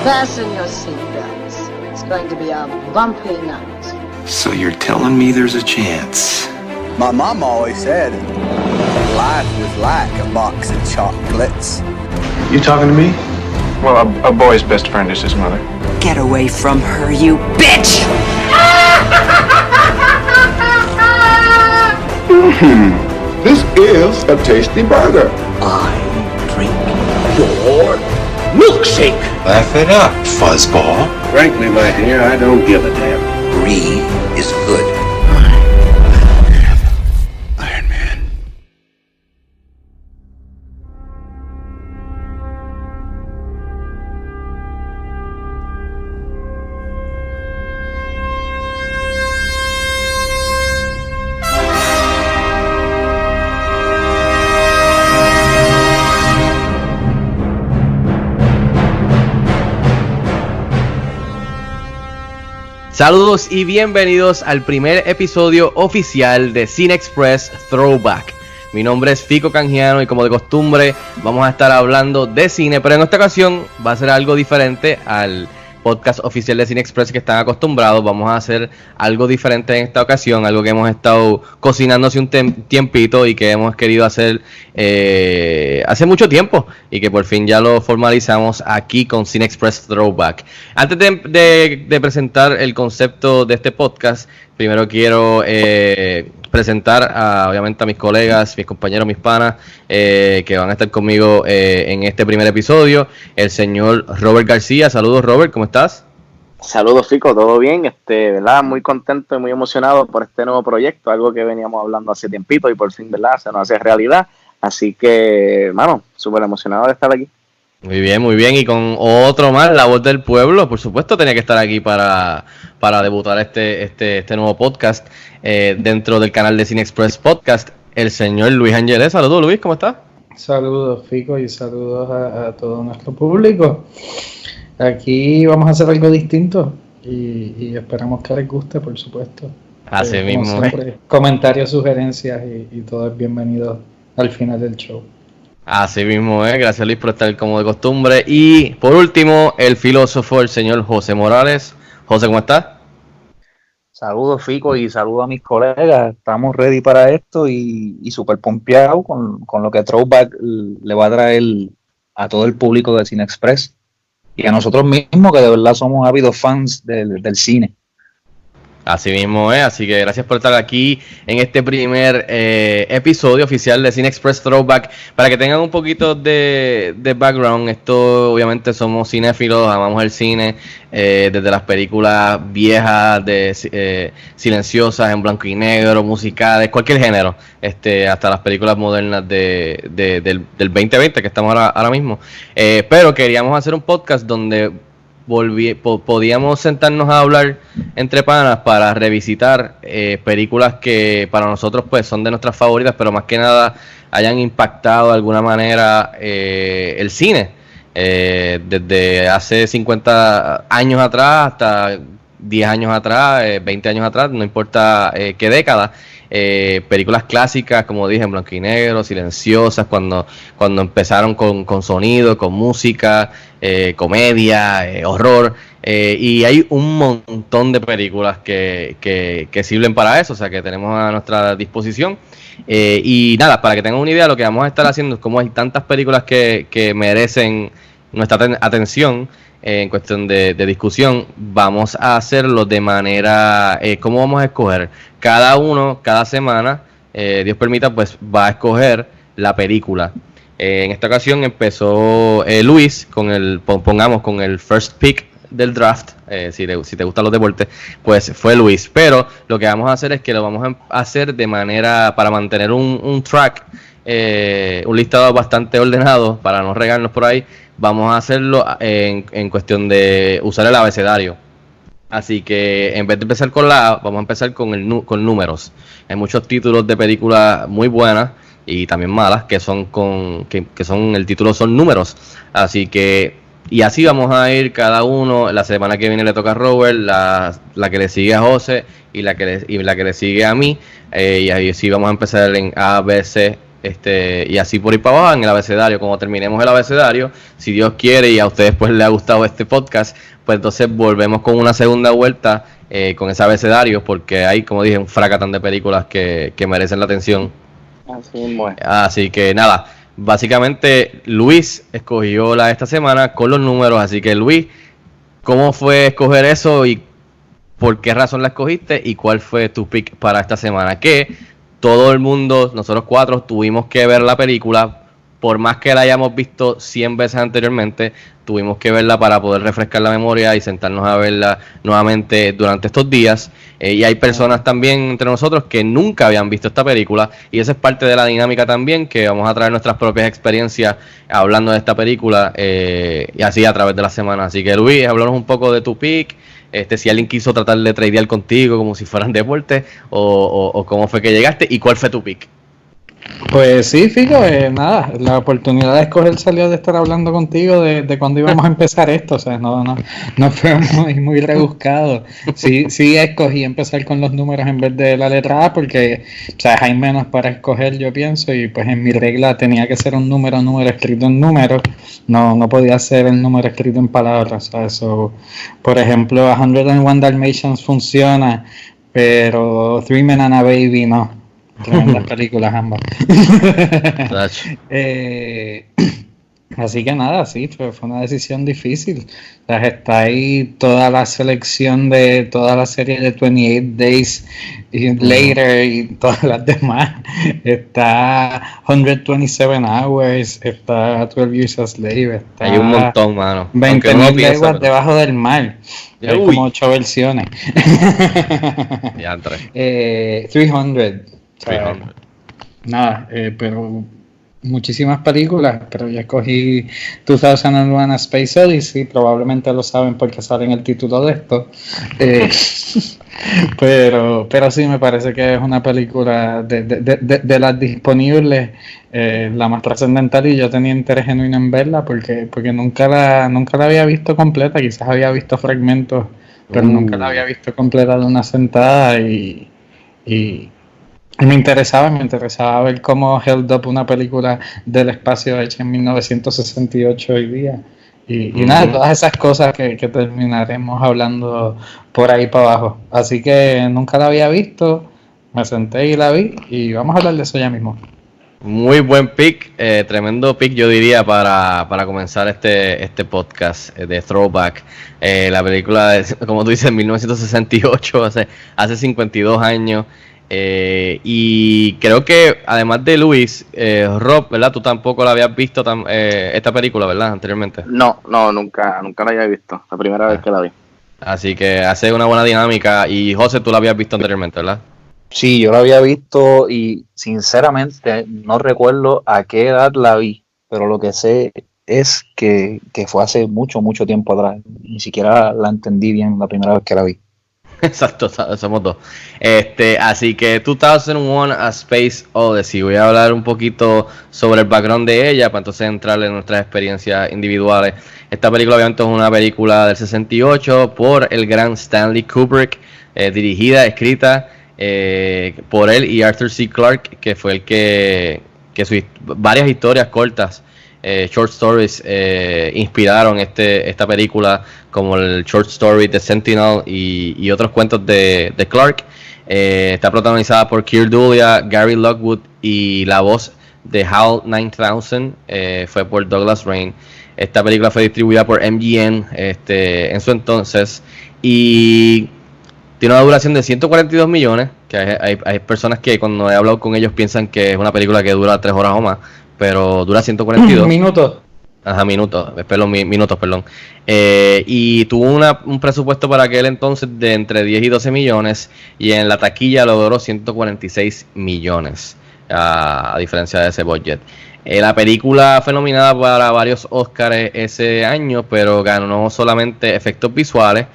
Fasten your seatbelts. It's going to be a bumpy night. So you're telling me there's a chance? My mom always said life was like a box of chocolates. You talking to me? Well, a boy's best friend is his mother. Get away from her, you bitch! This is a tasty burger. I drink your milkshake. Laugh it up, fuzzball. Frankly, my dear, I don't give a damn. Greed is good. Iron Man. Saludos y bienvenidos al primer episodio oficial de Cine Express Throwback. Mi nombre es Fico Canjiano y como de costumbre vamos a estar hablando de cine, pero en esta ocasión va a ser algo diferente al podcast oficial de Cine Express que están acostumbrados. Vamos a hacer algo diferente en esta ocasión, algo que hemos estado cocinando hace un tiempito y que hemos querido hacer hace mucho tiempo y que por fin ya lo formalizamos aquí con Cine Express Throwback. Antes de presentar el concepto de este podcast, primero quiero presentar obviamente a mis colegas, mis compañeros, mis panas que van a estar conmigo en este primer episodio. El señor Robert García. Saludos, Robert, ¿cómo estás? Saludos, Fico, ¿todo bien? ¿Verdad? Muy contento y muy emocionado por este nuevo proyecto, algo que veníamos hablando hace tiempito y por fin, ¿verdad? Se nos hace realidad. Así que, hermano, súper emocionado de estar aquí. Muy bien, y con otro más, La Voz del Pueblo, por supuesto tenía que estar aquí para debutar este nuevo podcast dentro del canal de Cine Express Podcast, el señor Luis Ángeles. Saludos, Luis, ¿cómo estás? Saludos, Fico, y saludos a todo nuestro público. Aquí vamos a hacer algo distinto y esperamos que les guste, por supuesto. Así mismo. Siempre, comentarios, sugerencias y todo es bienvenido al final del show. Así mismo, gracias Luis por estar como de costumbre. Y por último, el filósofo, el señor José Morales. José, ¿cómo estás? Saludos, Fico, y saludos a mis colegas. Estamos ready para esto y súper pompeados con lo que Throwback le va a traer a todo el público de Cine Express y a nosotros mismos, que de verdad somos ávidos fans del cine. Así mismo, así que gracias por estar aquí en este primer episodio oficial de Cine Express Throwback. Para que tengan un poquito de background, esto obviamente somos cinéfilos, amamos el cine, desde las películas viejas, silenciosas, en blanco y negro, musicales, cualquier género, hasta las películas modernas del 2020 que estamos ahora mismo. Pero queríamos hacer un podcast donde podíamos sentarnos a hablar entre panas para revisitar películas que para nosotros pues son de nuestras favoritas, pero más que nada hayan impactado de alguna manera el cine desde hace 50 años atrás hasta 10 años atrás, 20 años atrás, no importa qué década. Películas clásicas, como dije, en blanco y negro, silenciosas, cuando empezaron con sonido, con música, comedia, horror, y hay un montón de películas que sirven para eso, o sea que tenemos a nuestra disposición. Y nada, para que tengan una idea, lo que vamos a estar haciendo es como hay tantas películas que merecen nuestra atención. En cuestión de discusión, vamos a hacerlo de manera, ¿cómo vamos a escoger? Cada semana, Dios permita, pues va a escoger la película. En esta ocasión empezó Luis con el first pick del draft. Si te gustan los deportes, pues fue Luis. Pero lo que vamos a hacer es que lo vamos a hacer de manera, para mantener un track, un listado bastante ordenado, para no regarnos por ahí. Vamos a hacerlo en cuestión de usar el abecedario. Así que en vez de empezar con la A, vamos a empezar con números. Hay muchos títulos de películas muy buenas y también malas que son el título son números. Así que y así vamos a ir cada uno. La semana que viene le toca a Robert, la que le sigue a José y la que le sigue a mí. Y ahí sí vamos a empezar en A, B, C y así por ir para abajo en el abecedario. Cuando terminemos el abecedario, si Dios quiere y a ustedes pues les ha gustado este podcast, pues entonces volvemos con una segunda vuelta con ese abecedario, porque hay, como dije, un fracatán de películas que merecen la atención. Así que nada, básicamente Luis escogió la de esta semana con los números, así que Luis, ¿cómo fue escoger eso y por qué razón la escogiste y cuál fue tu pick para esta semana? Que todo el mundo, nosotros cuatro, tuvimos que ver la película, por más que la hayamos visto 100 veces anteriormente, tuvimos que verla para poder refrescar la memoria y sentarnos a verla nuevamente durante estos días. Y hay personas también entre nosotros que nunca habían visto esta película, y esa es parte de la dinámica también, que vamos a traer nuestras propias experiencias hablando de esta película y así a través de la semana. Así que Luis, háblanos un poco de tu pick. Si alguien quiso tratar de tradear contigo como si fueran deportes, o cómo fue que llegaste y cuál fue tu pick. Pues sí, Fico, nada, la oportunidad de escoger salió de estar hablando contigo de cuando íbamos a empezar esto, o sea, no fue muy rebuscado. Sí escogí empezar con los números en vez de la letra A, porque, o sea, hay menos para escoger, yo pienso, y pues en mi regla tenía que ser un número escrito en números, no podía ser el número escrito en palabras, o sea, eso, por ejemplo, 101 Dalmatians funciona, pero Three Men and a Baby no. Tremendas películas ambas. Así que nada, sí, fue una decisión difícil. O sea, está ahí toda la selección de toda la serie de 28 Days Later y todas las demás. Está 127 Hours, está 12 Years a Slave, está hay un montón, mano. 20.000 leguas debajo del mar. Hay como 8 versiones. 300. Nada, pero muchísimas películas, pero yo escogí 2001 A Space Odyssey, probablemente lo saben porque sale en el título de esto, pero sí me parece que es una película de las disponibles, la más trascendental, y yo tenía interés genuino en verla porque nunca la había visto completa, quizás había visto fragmentos, pero nunca la había visto completa de una sentada y me interesaba ver cómo held up una película del espacio hecha en 1968 hoy día. Y nada, todas esas cosas que terminaremos hablando por ahí para abajo. Así que nunca la había visto, me senté y la vi, y vamos a hablar de eso ya mismo. Muy buen pick, tremendo pick yo diría para comenzar este podcast de Throwback. La película, como tú dices, 1968, hace 52 años. Y creo que además de Luis, Rob, ¿verdad? Tú tampoco la habías visto esta película, ¿verdad? Anteriormente. No, nunca la había visto. La primera vez que la vi. Así que hace una buena dinámica. Y José, tú la habías visto anteriormente, ¿verdad? Sí, yo la había visto y sinceramente no recuerdo a qué edad la vi, pero lo que sé es que fue hace mucho tiempo atrás. Ni siquiera la entendí bien la primera vez que la vi. Exacto, somos dos. Así que 2001 A Space Odyssey. Voy a hablar un poquito sobre el background de ella para entonces entrarle en nuestras experiencias individuales. Esta película obviamente es una película del 68 por el gran Stanley Kubrick, dirigida, escrita por él y Arthur C. Clarke, que fue el que varias historias cortas, short stories, inspiraron esta película, como el short story de Sentinel y otros cuentos de Clarke. Está protagonizada por Keir Dullea, Gary Lockwood, y la voz de HAL 9000 fue por Douglas Rain. Esta película fue distribuida por MGM en su entonces, y tiene una duración de 142 millones, que hay personas que cuando he hablado con ellos piensan que es una película que dura 3 horas o más, pero dura 142 minutos. Ajá, minutos, perdón. Y tuvo un presupuesto para aquel entonces de entre 10 y 12 millones, y en la taquilla logró 146 millones, a diferencia de ese budget. La película fue nominada para varios Oscars ese año, pero ganó solamente efectos visuales,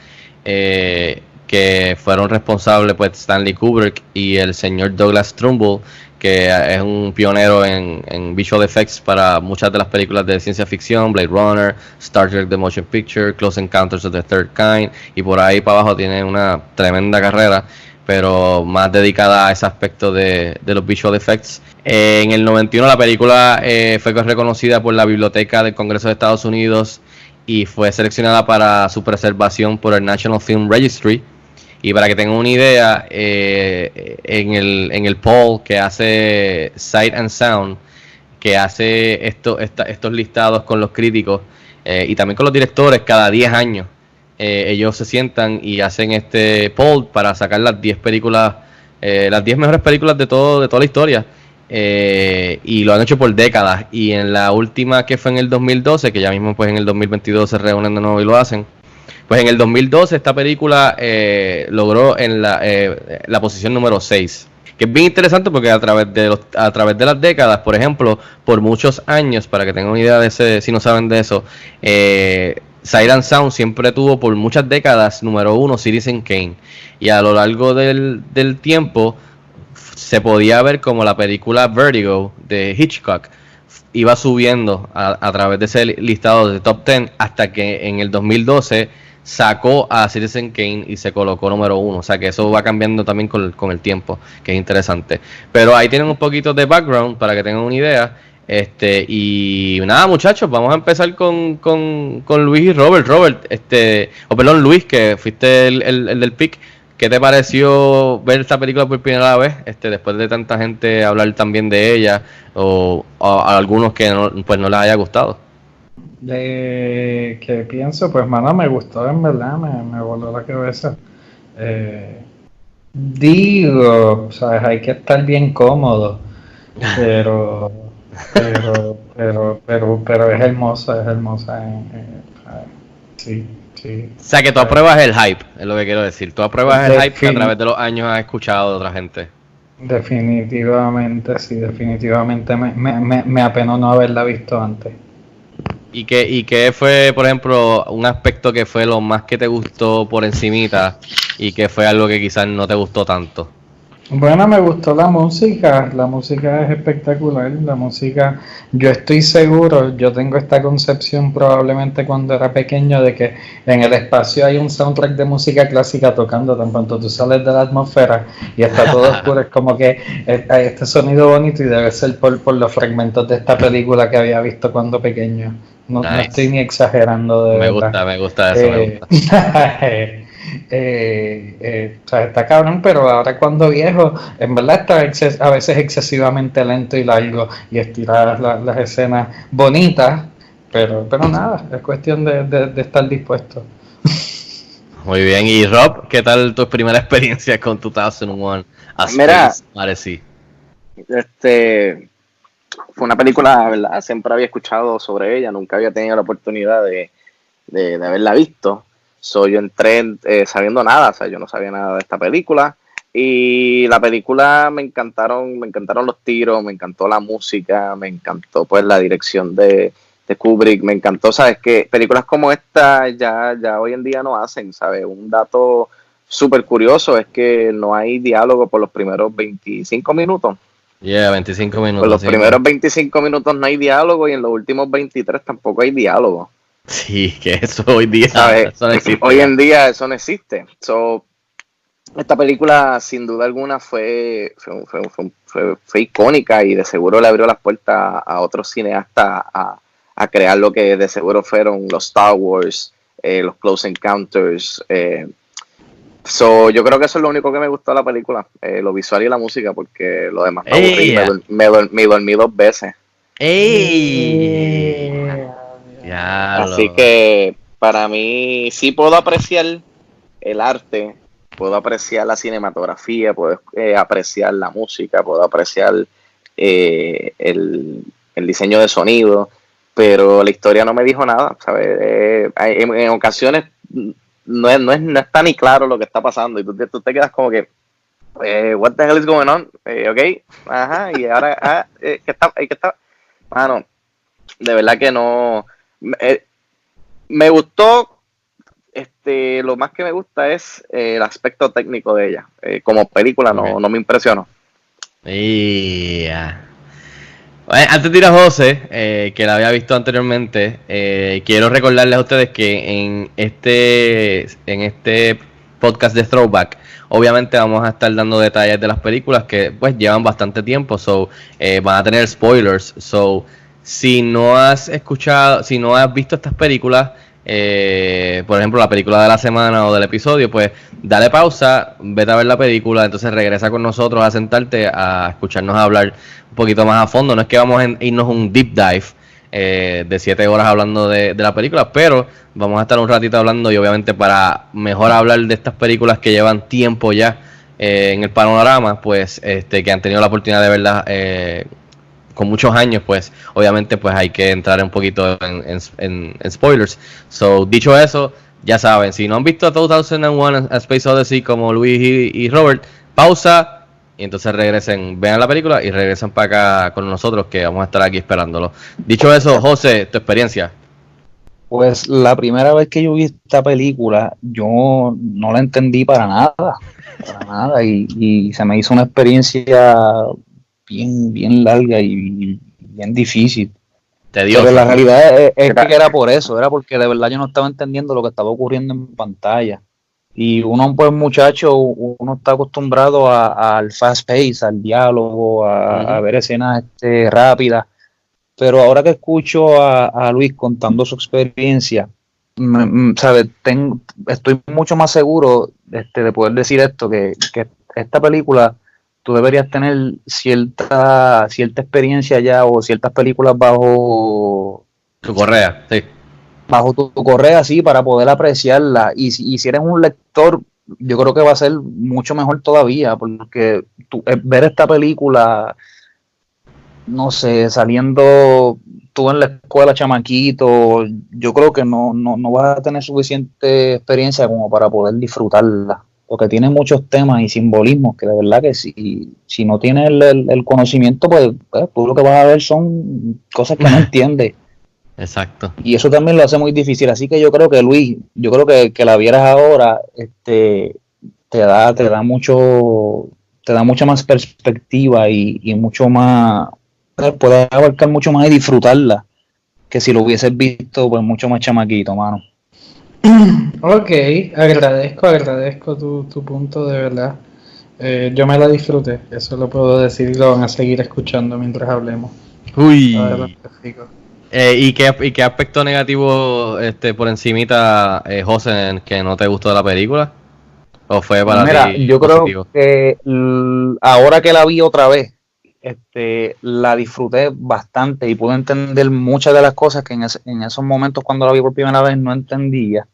que fueron responsables pues Stanley Kubrick y el señor Douglas Trumbull, que es un pionero en visual effects para muchas de las películas de ciencia ficción, Blade Runner, Star Trek The Motion Picture, Close Encounters of the Third Kind, y por ahí para abajo tiene una tremenda carrera. pero más dedicada a ese aspecto de los visual effects. En el 91 la película fue reconocida por la Biblioteca del Congreso de Estados Unidos y fue seleccionada para su preservación por el National Film Registry. Y para que tengan una idea, en el poll que hace Sight and Sound, que hace estos listados con los críticos y también con los directores cada 10 años, ellos se sientan y hacen este poll para sacar las 10 películas, las 10 mejores películas de toda la historia. Y lo han hecho por décadas, y en la última, que fue en el 2012, que ya mismo pues en el 2022 se reúnen de nuevo y lo hacen, pues en el 2012 esta película logró en la posición número 6, que es bien interesante porque a través de las décadas, por ejemplo, por muchos años, para que tengan una idea de ese, si no saben de eso, Sight and Sound siempre tuvo por muchas décadas número 1 Citizen Kane, y a lo largo del tiempo se podía ver como la película Vertigo de Hitchcock iba subiendo a través de ese listado de top 10 hasta que en el 2012 sacó a Citizen Kane y se colocó número 1. O sea que eso va cambiando también con el tiempo, que es interesante. Pero ahí tienen un poquito de background para que tengan una idea. Y nada, muchachos, vamos a empezar con Luis y Robert. Perdón, Luis, que fuiste el del pick. ¿Qué te pareció ver esta película por primera vez? Después de tanta gente hablar también de ella, o a algunos que no les haya gustado. ¿Qué pienso? Pues, mano, me gustó, en verdad, me voló la cabeza. ¿Sabes? Hay que estar bien cómodo, pero es hermosa, sí. Sí. O sea que tú apruebas el hype, es lo que quiero decir. Tú apruebas el hype que a través de los años has escuchado de otra gente. Definitivamente, sí, definitivamente me apenó no haberla visto antes. ¿Y qué fue, por ejemplo, un aspecto que fue lo más que te gustó por encimita y que fue algo que quizás no te gustó tanto? Bueno, me gustó la música es espectacular, la música, yo estoy seguro, yo tengo esta concepción probablemente cuando era pequeño de que en el espacio hay un soundtrack de música clásica tocando, tan pronto tú sales de la atmósfera y está todo oscuro, es como que hay este sonido bonito y debe ser por los fragmentos de esta película que había visto cuando pequeño, no estoy ni exagerando de verdad. Me gusta eso, me gusta. O sea, está cabrón, pero ahora cuando viejo, en verdad está a veces excesivamente lento y largo y estirar las escenas bonitas, pero nada, es cuestión de estar dispuesto. Muy bien, y Rob, ¿qué tal tu primera experiencia con 2001? Mira, Odyssey? Fue una película, ¿verdad? Siempre había escuchado sobre ella, nunca había tenido la oportunidad de haberla visto. Yo entré sabiendo nada, o sea, yo no sabía nada de esta película, y la película me encantaron los tiros, me encantó la música, me encantó pues la dirección de Kubrick, me encantó, sabes que películas como esta ya hoy en día no hacen, sabes, un dato súper curioso es que no hay diálogo por los primeros 25 minutos. 25 minutos. Por los primeros 25 minutos no hay diálogo y en los últimos 23 tampoco hay diálogo. Sí, que eso hoy día eso no existe. Hoy en día eso no existe. Esta película sin duda alguna fue icónica y de seguro le abrió las puertas a otros cineastas a crear lo que de seguro fueron los Star Wars, los Close Encounters. Yo creo que eso es lo único que me gustó de la película, lo visual y la música, porque lo demás me aburrí. Me dormí 2 veces. Así que para mí sí puedo apreciar el arte, puedo apreciar la cinematografía, puedo apreciar la música, puedo apreciar el diseño de sonido, pero la historia no me dijo nada, ¿sabes? En ocasiones no está ni claro lo que está pasando y tú te quedas como que what the hell is going on? Ok, ajá, y ahora ¿qué está? Mano, de verdad que no. Me gustó, lo más que me gusta es el aspecto técnico de ella. Como película no me impresionó. Antes de ir a José, que la había visto anteriormente, quiero recordarles a ustedes que en este podcast de Throwback. Obviamente vamos a estar dando detalles de las películas que pues llevan bastante tiempo, so van a tener spoilers. So si no has escuchado, si no has visto estas películas, por ejemplo la película de la semana o del episodio, pues dale pausa, vete a ver la película, entonces regresa con nosotros a sentarte a escucharnos hablar un poquito más a fondo. No es que vamos a irnos un deep dive de 7 horas hablando de la película, pero vamos a estar un ratito hablando, y obviamente para mejor hablar de estas películas que llevan tiempo ya en el panorama, pues que han tenido la oportunidad de verlas con muchos años, pues obviamente pues hay que entrar un poquito en spoilers. So, dicho eso, ya saben, si no han visto 2001 A Space Odyssey como Luis y Robert, pausa y entonces regresen, vean la película y regresan para acá con nosotros, que vamos a estar aquí esperándolo. Dicho eso, José, tu experiencia. Pues la primera vez que yo vi esta película, yo no la entendí para nada, y se me hizo una experiencia bien larga y bien difícil. Pero la realidad es que era por eso, era porque de verdad yo no estaba entendiendo lo que estaba ocurriendo en pantalla. Y uno, pues muchacho, uno está acostumbrado al fast pace, al diálogo, a ver escenas rápidas. Pero ahora que escucho a Luis contando su experiencia, ¿sabes? Estoy mucho más seguro de poder decir esto, que esta película tú deberías tener cierta experiencia ya, o ciertas películas bajo tu correa, sí. Bajo tu correa, sí, para poder apreciarla. Y si eres un lector, yo creo que va a ser mucho mejor todavía, porque ver esta película, no sé, saliendo tú en la escuela chamaquito, yo creo que no vas a tener suficiente experiencia como para poder disfrutarla, porque tiene muchos temas y simbolismos que de verdad que si no tienes el conocimiento, pues tú lo que vas a ver son cosas que no entiendes. Exacto. Y eso también lo hace muy difícil. Así que yo creo que, Luis, que la vieras ahora, te da mucha más perspectiva y mucho más, puedes abarcar mucho más y disfrutarla que si lo hubieses visto pues mucho más chamaquito, mano. Ok, agradezco tu punto, de verdad. Yo me la disfruté, eso lo puedo decir, y lo van a seguir escuchando mientras hablemos. Uy. ¿Y qué aspecto negativo por encimita, José, que no te gustó de la película? ¿O fue para ti yo positivo? Creo que ahora que la vi otra vez, la disfruté bastante y pude entender muchas de las cosas que en esos momentos cuando la vi por primera vez no entendía.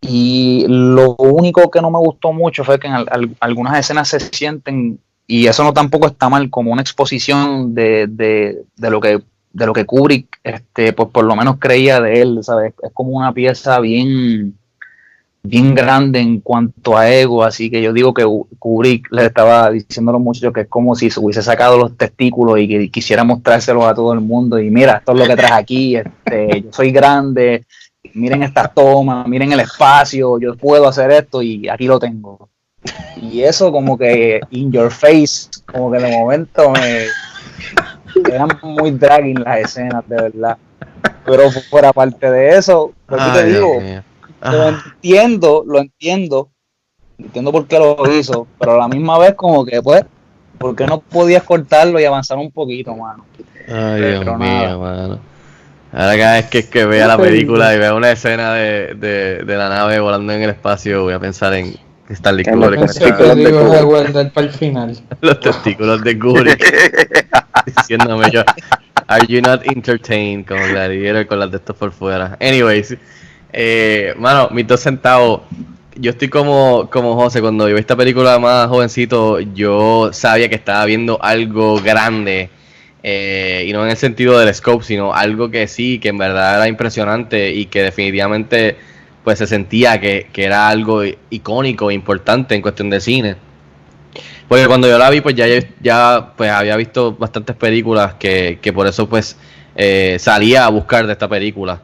Y lo único que no me gustó mucho fue que en algunas escenas se sienten, y eso no tampoco está mal, como una exposición de lo que Kubrick, pues por lo menos creía de él, ¿sabes? Es como una pieza bien grande en cuanto a ego, así que yo digo que Kubrick le estaba diciendo a los muchachos que es como si se hubiese sacado los testículos y que quisiera mostrárselos a todo el mundo, y mira, esto es lo que traje aquí, yo soy grande, miren estas tomas, miren el espacio, yo puedo hacer esto y aquí lo tengo. Y eso como que in your face, como que de momento eran muy dragging las escenas, de verdad. Pero fuera parte de eso, pues yo te digo, lo entiendo por qué lo hizo, pero a la misma vez como que pues, ¿por qué no podías cortarlo y avanzar un poquito, mano? Ay, Dios mío, mano. Ahora cada vez que vea la película y vea una escena de la nave volando en el espacio, voy a pensar en Stanley Kubrick. Los testículos de guardar para el final. Los testículos de Kubrick. Diciéndome yo, are you not entertained? Como Gladiator con las de estos por fuera. Anyways, mano, mis 2 centavos. Yo estoy como José, cuando yo vi esta película más jovencito, yo sabía que estaba viendo algo grande. Y no en el sentido del scope, sino algo que sí, que en verdad era impresionante y que definitivamente pues se sentía que era algo icónico, importante en cuestión de cine. Porque cuando yo la vi, pues ya pues había visto bastantes películas que por eso pues salía a buscar de esta película,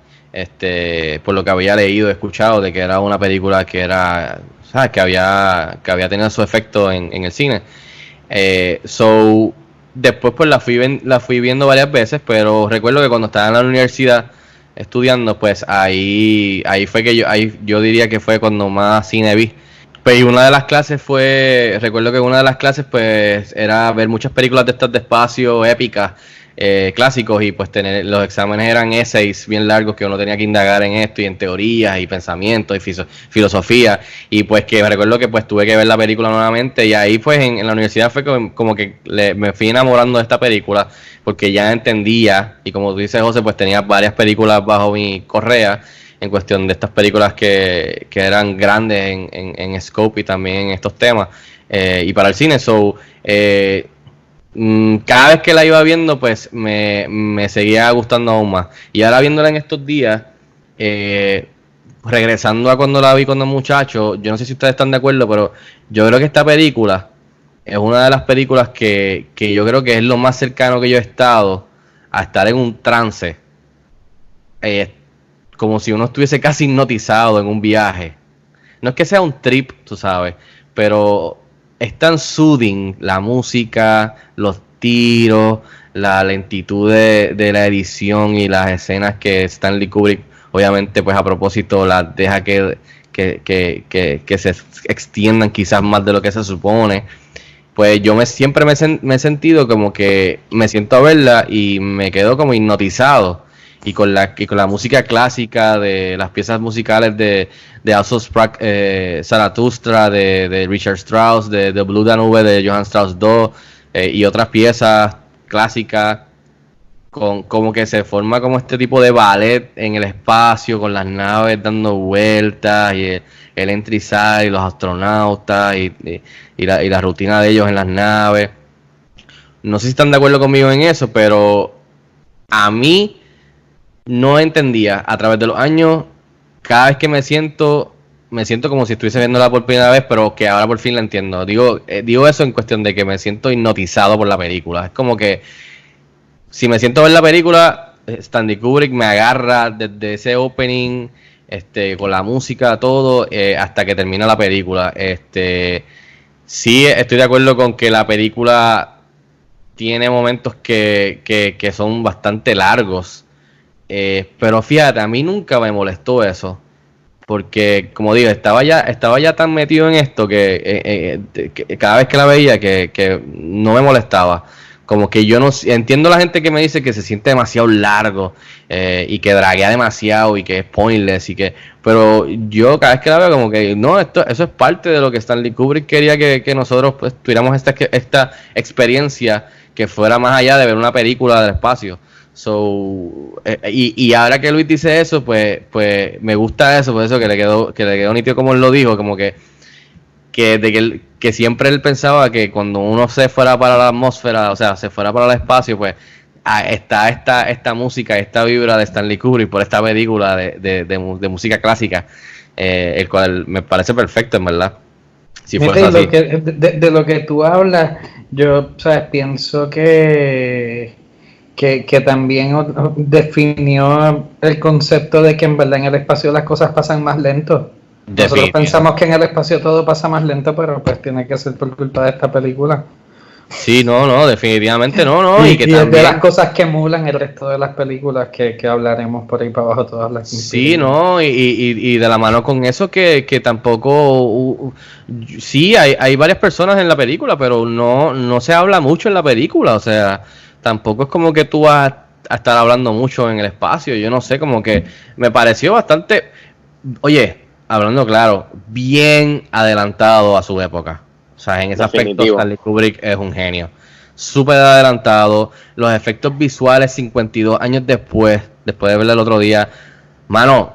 por lo que había leído, escuchado, de que era una película que era, ¿sabes? Que había tenido su efecto en el cine. Después pues la fui viendo varias veces, pero recuerdo que cuando estaba en la universidad estudiando, pues ahí fue que yo diría que fue cuando más cine vi. Pues y una de las clases recuerdo que una de las clases pues era ver muchas películas de estas de espacio épicas, clásicos, y pues los exámenes eran essays bien largos que uno tenía que indagar en esto y en teorías y pensamientos y filosofía, y pues que recuerdo que pues tuve que ver la película nuevamente, y ahí pues en la universidad fue como que me fui enamorando de esta película porque ya entendía, y como tú dices, José, pues tenía varias películas bajo mi correa en cuestión de estas películas que eran grandes en scope y también en estos temas, y para el cine. Cada vez que la iba viendo pues me seguía gustando aún más, y ahora viéndola en estos días, regresando a cuando la vi cuando muchacho, yo no sé si ustedes están de acuerdo, pero yo creo que esta película es una de las películas que yo creo que es lo más cercano que yo he estado a estar en un trance, como si uno estuviese casi hipnotizado en un viaje. No es que sea un trip, tú sabes, pero es tan soothing la música, los tiros, la lentitud de la edición y las escenas que Stanley Kubrick, obviamente, pues a propósito, las deja que se extiendan quizás más de lo que se supone. Pues yo siempre me he sentido como que me siento a verla y me quedo como hipnotizado. Y con la música clásica de las piezas musicales de Also Sprach Zarathustra, de Richard Strauss, de Blue Danube de Johann Strauss II, y otras piezas clásicas, como que se forma como este tipo de ballet en el espacio, con las naves dando vueltas, y el entry side, y los astronautas, y la rutina de ellos en las naves. No sé si están de acuerdo conmigo en eso, pero a mí no entendía a través de los años. Cada vez que me siento como si estuviese viéndola por primera vez, pero que ahora por fin la entiendo. Digo eso en cuestión de que me siento hipnotizado por la película. Es como que si me siento a ver la película, Stanley Kubrick me agarra desde ese opening, con la música, todo, hasta que termina la película. Sí, estoy de acuerdo con que la película tiene momentos que son bastante largos. Pero fíjate, a mí nunca me molestó eso, porque como digo, estaba ya tan metido en esto que cada vez que la veía que no me molestaba. Como que yo no entiendo la gente que me dice que se siente demasiado largo, y que draguea demasiado y que es pointless, pero yo cada vez que la veo como que no, eso es parte de lo que Stanley Kubrick quería que nosotros pues tuviéramos esta experiencia que fuera más allá de ver una película del espacio. Y ahora que Luis dice eso, pues me gusta eso, por eso que le quedó nítido como él lo dijo, como que siempre él pensaba que cuando uno se fuera para la atmósfera, o sea, se fuera para el espacio, pues está esta música, esta vibra de Stanley Kubrick por esta película de música clásica, el cual me parece perfecto, en verdad. Si fuese así. De lo que tú hablas, yo, ¿sabes? Pienso que también definió el concepto de que en verdad en el espacio las cosas pasan más lento. Nosotros pensamos que en el espacio todo pasa más lento, pero pues tiene que ser por culpa de esta película. Sí, no, definitivamente no. Y que es también de las cosas que emulan el resto de las películas que hablaremos por ahí para abajo todas las. Sí, no, y de la mano con eso que tampoco sí, hay varias personas en la película, pero no se habla mucho en la película, o sea, tampoco es como que tú vas a estar hablando mucho en el espacio. Yo no sé, como que me pareció bastante, oye, hablando claro, bien adelantado a su época. O sea, en ese aspecto Stanley Kubrick es un genio. Súper adelantado. Los efectos visuales 52 años después de verlo el otro día, mano,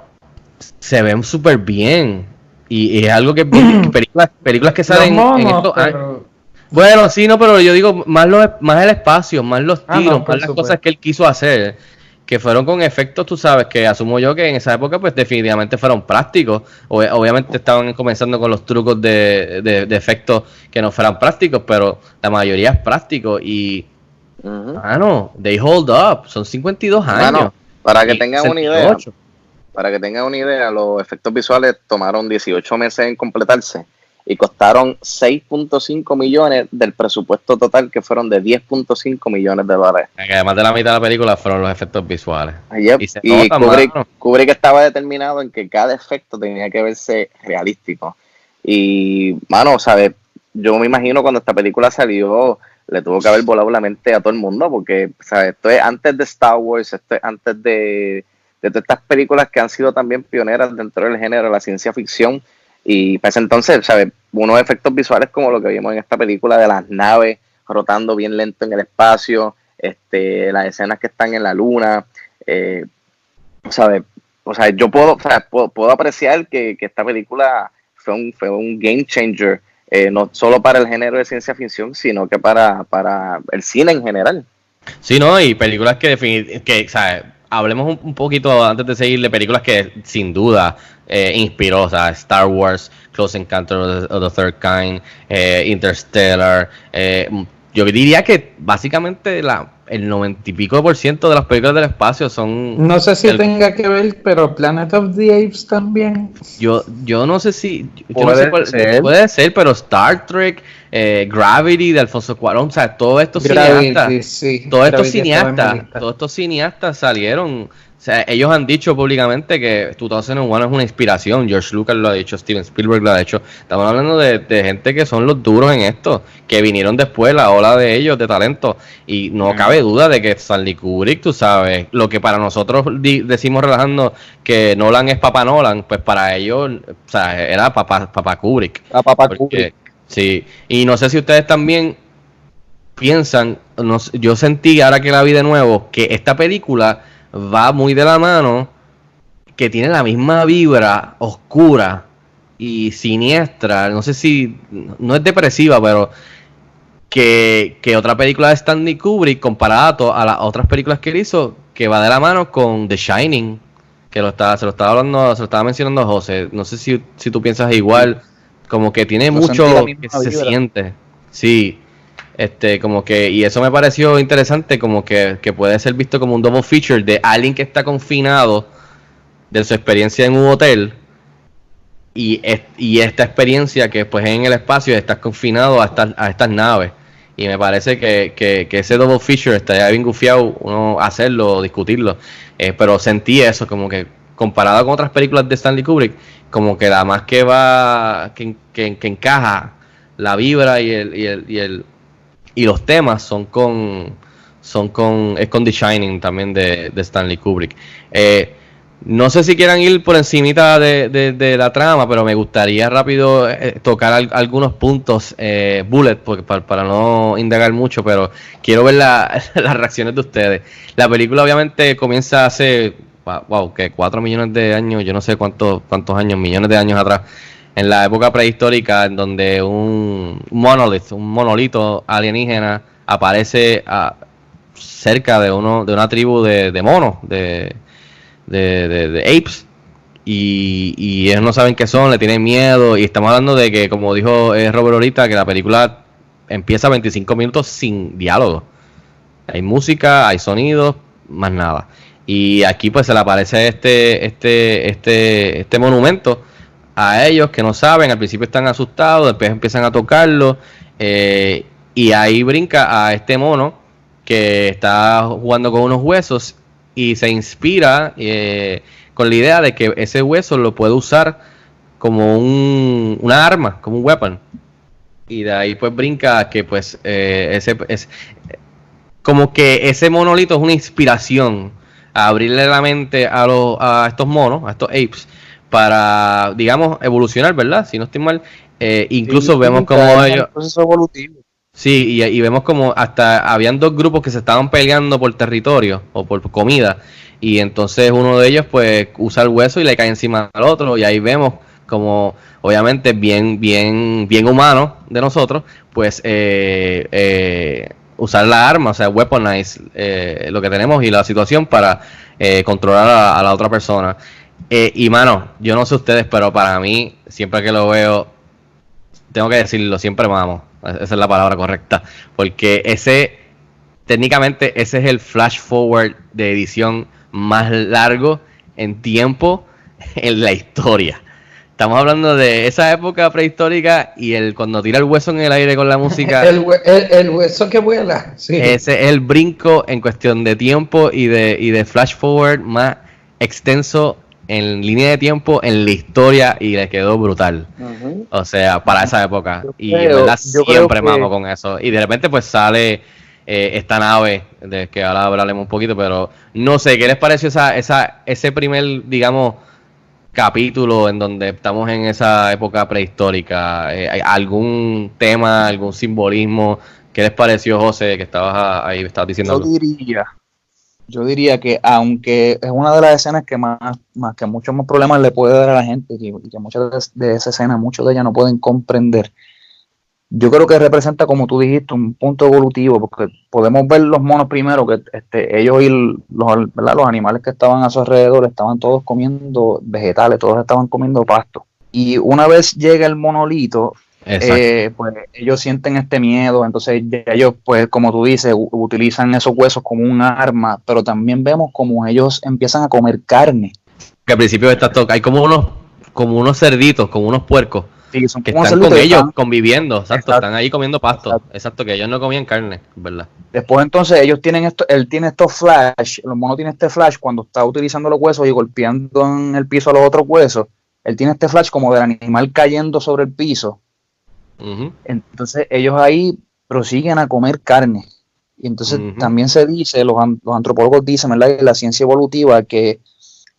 se ven súper bien. Y es algo que películas que salen en estos años. Bueno, sí, no, pero yo digo más el espacio, más los tiros, más las cosas que él quiso hacer, que fueron con efectos, tú sabes, que asumo yo que en esa época pues definitivamente fueron prácticos. Obviamente estaban comenzando con los trucos de efectos que no fueran prácticos, pero la mayoría es práctico y they hold up, son 52 años. Bueno, para que tengan una idea, los efectos visuales tomaron 18 meses en completarse y costaron 6.5 millones del presupuesto total, que fueron de 10.5 millones de dólares. Además de la mitad de la película fueron los efectos visuales. Y Kubrick estaba determinado en que cada efecto tenía que verse realístico. Y, mano, ¿sabes? Yo me imagino cuando esta película salió, le tuvo que haber volado la mente a todo el mundo, porque, ¿sabes? Esto es antes de Star Wars, esto es antes de todas estas películas que han sido también pioneras dentro del género de la ciencia ficción. Y para ese entonces, ¿sabes? Unos efectos visuales como lo que vimos en esta película de las naves rotando bien lento en el espacio, las escenas que están en la luna, ¿sabes? O sea, yo puedo apreciar que esta película fue un game changer, no solo para el género de ciencia ficción, sino que para el cine en general. Sí, ¿no? Y películas que ¿sabes? Hablemos un poquito antes de seguirle, películas que sin duda inspiró, o sea, Star Wars, Close Encounters of the Third Kind, Interstellar. Yo diría que básicamente el 90% y pico de las películas del espacio son... No sé si tenga que ver, pero Planet of the Apes también. Yo no sé si... Puede ser, pero Star Trek, Gravity de Alfonso Cuarón, o sea, todos estos cineastas salieron... O sea, ellos han dicho públicamente que 2001 es una inspiración. George Lucas lo ha dicho, Steven Spielberg lo ha dicho. Estamos hablando de gente que son los duros en esto, que vinieron después, la ola de ellos, de talento. Y no cabe duda de que Stanley Kubrick, tú sabes, lo que para nosotros decimos relajando que Nolan es Papá Nolan, pues para ellos, o sea, era Papá Kubrick. Kubrick. Sí, y no sé si ustedes también piensan, yo sentí ahora que la vi de nuevo, que esta película va muy de la mano, que tiene la misma vibra oscura y siniestra, no sé si, no es depresiva, pero que otra película de Stanley Kubrick comparada a las otras películas que él hizo, que va de la mano con The Shining, que se lo estaba mencionando José, no sé si tú piensas igual, como que tiene mucho que se siente, sí. Como que, y eso me pareció interesante, como que puede ser visto como un double feature de alguien que está confinado de su experiencia en un hotel y esta experiencia que pues en el espacio estás confinado a estas naves, y me parece que ese double feature estaría bien gufiado uno hacerlo, discutirlo, pero sentí eso, como que comparado con otras películas de Stanley Kubrick, como que la más que va que encaja la vibra y los temas son con The Shining también de Stanley Kubrick. No sé si quieran ir por encimita de la trama, pero me gustaría rápido tocar algunos puntos, bullet, porque para no indagar mucho, pero quiero ver las reacciones de ustedes. La película obviamente comienza hace, que 4 millones de años, yo no sé cuántos años, millones de años atrás, en la época prehistórica, en donde un monolito alienígena aparece cerca de una tribu de monos, de apes, y ellos no saben qué son, le tienen miedo, y estamos hablando de que, como dijo Robert ahorita, que la película empieza 25 minutos sin diálogo. Hay música, hay sonidos, más nada. Y aquí pues se le aparece este monumento a ellos que no saben, al principio están asustados, después empiezan a tocarlo, y ahí brinca a este mono que está jugando con unos huesos y se inspira con la idea de que ese hueso lo puede usar como una arma, como un weapon, y de ahí pues brinca que pues como que ese monolito es una inspiración a abrirle la mente a estos monos, a estos apes, para, digamos, evolucionar, ¿verdad? Si no estoy mal, incluso sí, vemos como ellos... proceso evolutivo. Sí, y vemos como hasta habían 2 grupos que se estaban peleando por territorio o por comida, y entonces uno de ellos pues usa el hueso y le cae encima al otro, y ahí vemos como, obviamente, bien humano de nosotros, pues usar la arma, o sea, weaponize lo que tenemos y la situación para controlar a la otra persona. Y mano, yo no sé ustedes, pero para mí, siempre que lo veo, tengo que decirlo, siempre mamo. Esa es la palabra correcta. Porque técnicamente ese es el flash forward de edición más largo en tiempo en la historia. Estamos hablando de esa época prehistórica y cuando tira el hueso en el aire con la música. el hueso que vuela. Sí. Ese es el brinco en cuestión de tiempo y de flash forward más extenso en línea de tiempo en la historia y le quedó brutal. O sea, para esa época. Y en verdad siempre mamo con eso. Y de repente pues sale esta nave, de que ahora hablaremos un poquito, pero no sé, ¿qué les pareció ese primer, digamos, capítulo en donde estamos en esa época prehistórica? ¿Algún tema, algún simbolismo? ¿Qué les pareció, José, que estabas ahí, estabas diciendo? Yo diría que aunque es una de las escenas que más que muchos más problemas le puede dar a la gente, y que muchas de esa escena, muchos de ellas no pueden comprender, yo creo que representa, como tú dijiste, un punto evolutivo, porque podemos ver los monos primero, que ellos y los animales que estaban a su alrededor estaban todos comiendo vegetales, todos estaban comiendo pasto. Y una vez llega el monolito, pues ellos sienten este miedo, entonces ellos, pues como tú dices, utilizan esos huesos como un arma, pero también vemos como ellos empiezan a comer carne. Que al principio hay como unos cerditos, como unos puercos, sí, son que como están con cerditos, ellos conviviendo, exacto, están ahí comiendo pasto, exacto, que ellos no comían carne, ¿verdad? Después entonces ellos tienen él tiene estos flash, los monos tienen este flash cuando está utilizando los huesos y golpeando en el piso a los otros huesos, él tiene este flash como del animal cayendo sobre el piso. Entonces ellos ahí prosiguen a comer carne. Y entonces también se dice, los antropólogos dicen, ¿verdad?, y la ciencia evolutiva, que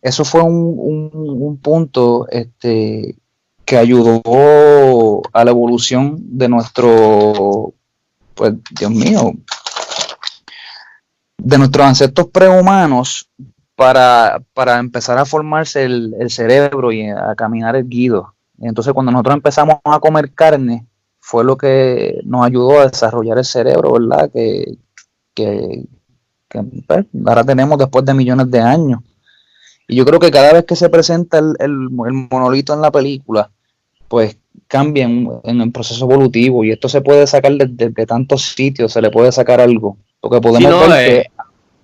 eso fue un punto que ayudó a la evolución de nuestro, pues Dios mío, de nuestros ancestros prehumanos para empezar a formarse el cerebro y a caminar erguido. Y entonces cuando nosotros empezamos a comer carne, fue lo que nos ayudó a desarrollar el cerebro, ¿verdad? Que pues, ahora tenemos después de millones de años. Y yo creo que cada vez que se presenta el monolito en la película, pues cambia en el proceso evolutivo. Y esto se puede sacar de tantos sitios, se le puede sacar algo. Porque podemos ver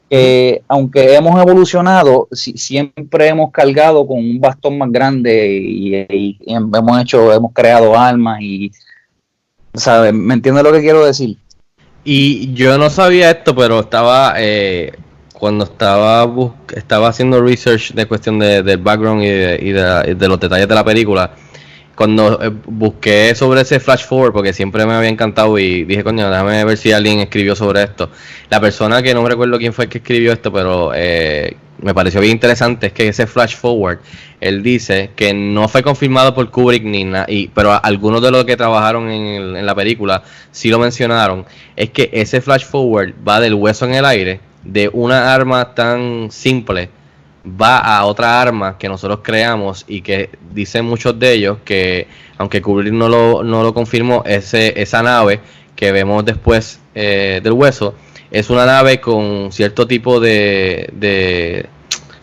que aunque hemos evolucionado, siempre hemos cargado con un bastón más grande y hemos creado armas y, ¿sabes? ¿Me entiendes lo que quiero decir? Y yo no sabía esto, pero estaba cuando estaba haciendo research de cuestión del background y de los detalles de la película, cuando busqué sobre ese flash forward, porque siempre me había encantado y dije, coño, déjame ver si alguien escribió sobre esto. La persona que no me recuerdo quién fue el que escribió esto, pero me pareció bien interesante, es que ese flash forward, él dice que no fue confirmado por Kubrick ni nada, pero algunos de los que trabajaron en la película sí lo mencionaron, es que ese flash forward va del hueso en el aire, de una arma tan simple, va a otra arma que nosotros creamos y que dicen muchos de ellos que, aunque Kubrick no lo confirmó, esa nave que vemos después del hueso es una nave con cierto tipo de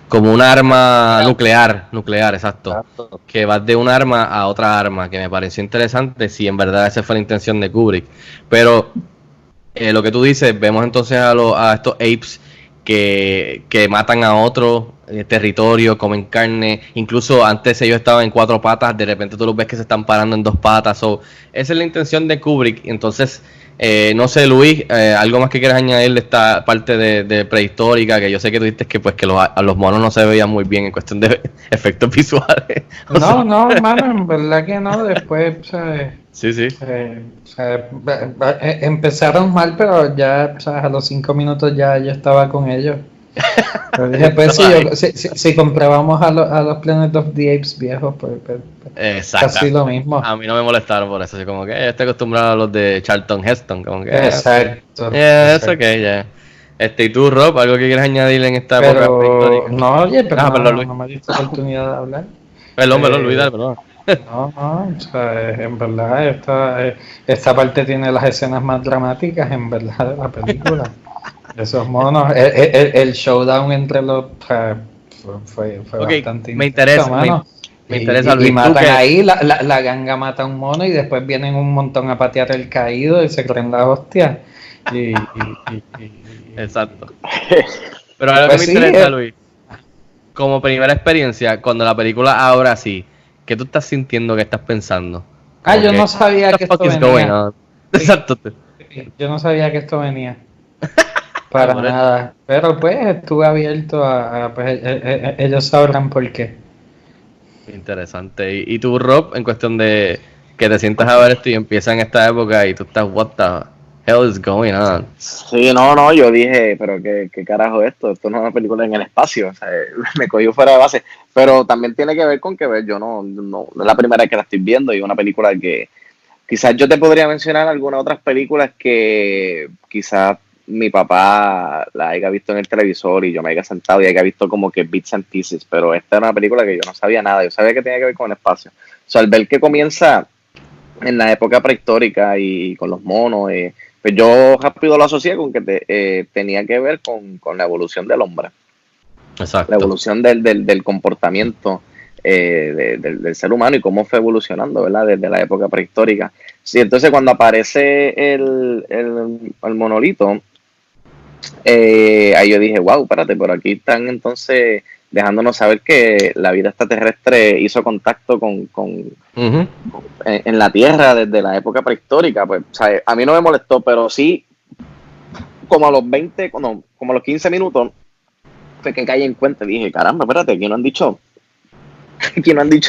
como un arma nuclear, exacto, que va de un arma a otra arma, que me pareció interesante si en verdad esa fue la intención de Kubrick. Pero lo que tú dices, vemos entonces a estos apes que matan a otro territorio, comen carne, incluso antes ellos estaban en 4 patas, de repente tú los ves que se están parando en 2 patas, esa es la intención de Kubrick. Entonces, no sé, Luis, algo más que quieras añadir de esta parte de prehistórica, que yo sé que tú dijiste que pues que los monos no se veían muy bien en cuestión de efectos visuales. No, hermano, en verdad que no, después, ¿sabes? Sí. Empezaron mal, pero ya, ¿sabes? A los 5 minutos ya yo estaba con ellos. Pero dije, pues si comprábamos a los Planet of the Apes viejos, pues casi lo mismo. A mí no me molestaron por eso, así como que estoy acostumbrado a los de Charlton Heston, como que exacto. Eso que ya. ¿Y tú, Rob, algo que quieras añadir en esta época prehistórica? No, oye, pero perdón, no me diste oportunidad de hablar. Perdón, Luis, dale, perdón. No, o sea, en verdad esta parte tiene las escenas más dramáticas, en verdad, de la película. Esos monos, el showdown entre los fue bastante me interesa, me interesa, Luis, y matan ahí, la ganga mata a un mono y después vienen un montón a patear el caído y se creen la hostia. Exacto. Pero ahora pues que me interesa, Luis, como primera experiencia, cuando la película ahora sí, ¿qué tú estás sintiendo, que estás pensando? Yo no sabía que esto venía. Exacto. Yo no sabía que esto venía. Para nada. Pero pues estuve abierto a pues ellos sabrán por qué. Interesante. Y tú, Rob, en cuestión de que te sientas a ver esto y empieza en esta época y tú estás, what the hell is going on? Sí, no, yo dije, pero ¿qué carajo es esto? Esto no es una película en el espacio, o sea, me cogió fuera de base. Pero también tiene que ver con que yo no es la primera vez que la estoy viendo y es una película que quizás yo te podría mencionar algunas otras películas que quizás mi papá la haya visto en el televisor y yo me haya sentado y haya visto como que bits and pieces, pero esta era una película que yo no sabía nada, yo sabía que tenía que ver con el espacio. O sea, al ver que comienza en la época prehistórica y con los monos, pues yo rápido lo asocié con que tenía que ver con la evolución del hombre. Exacto. La evolución del comportamiento del ser humano y cómo fue evolucionando, ¿verdad? Desde la época prehistórica. Sí, entonces cuando aparece el monolito, ahí yo dije, wow, espérate, por aquí están entonces dejándonos saber que la vida extraterrestre hizo contacto en la Tierra desde la época prehistórica. Pues, o sea, a mí no me molestó, pero sí, como a los 15 minutos, fue que caí en cuenta y dije, caramba, espérate, aquí no han dicho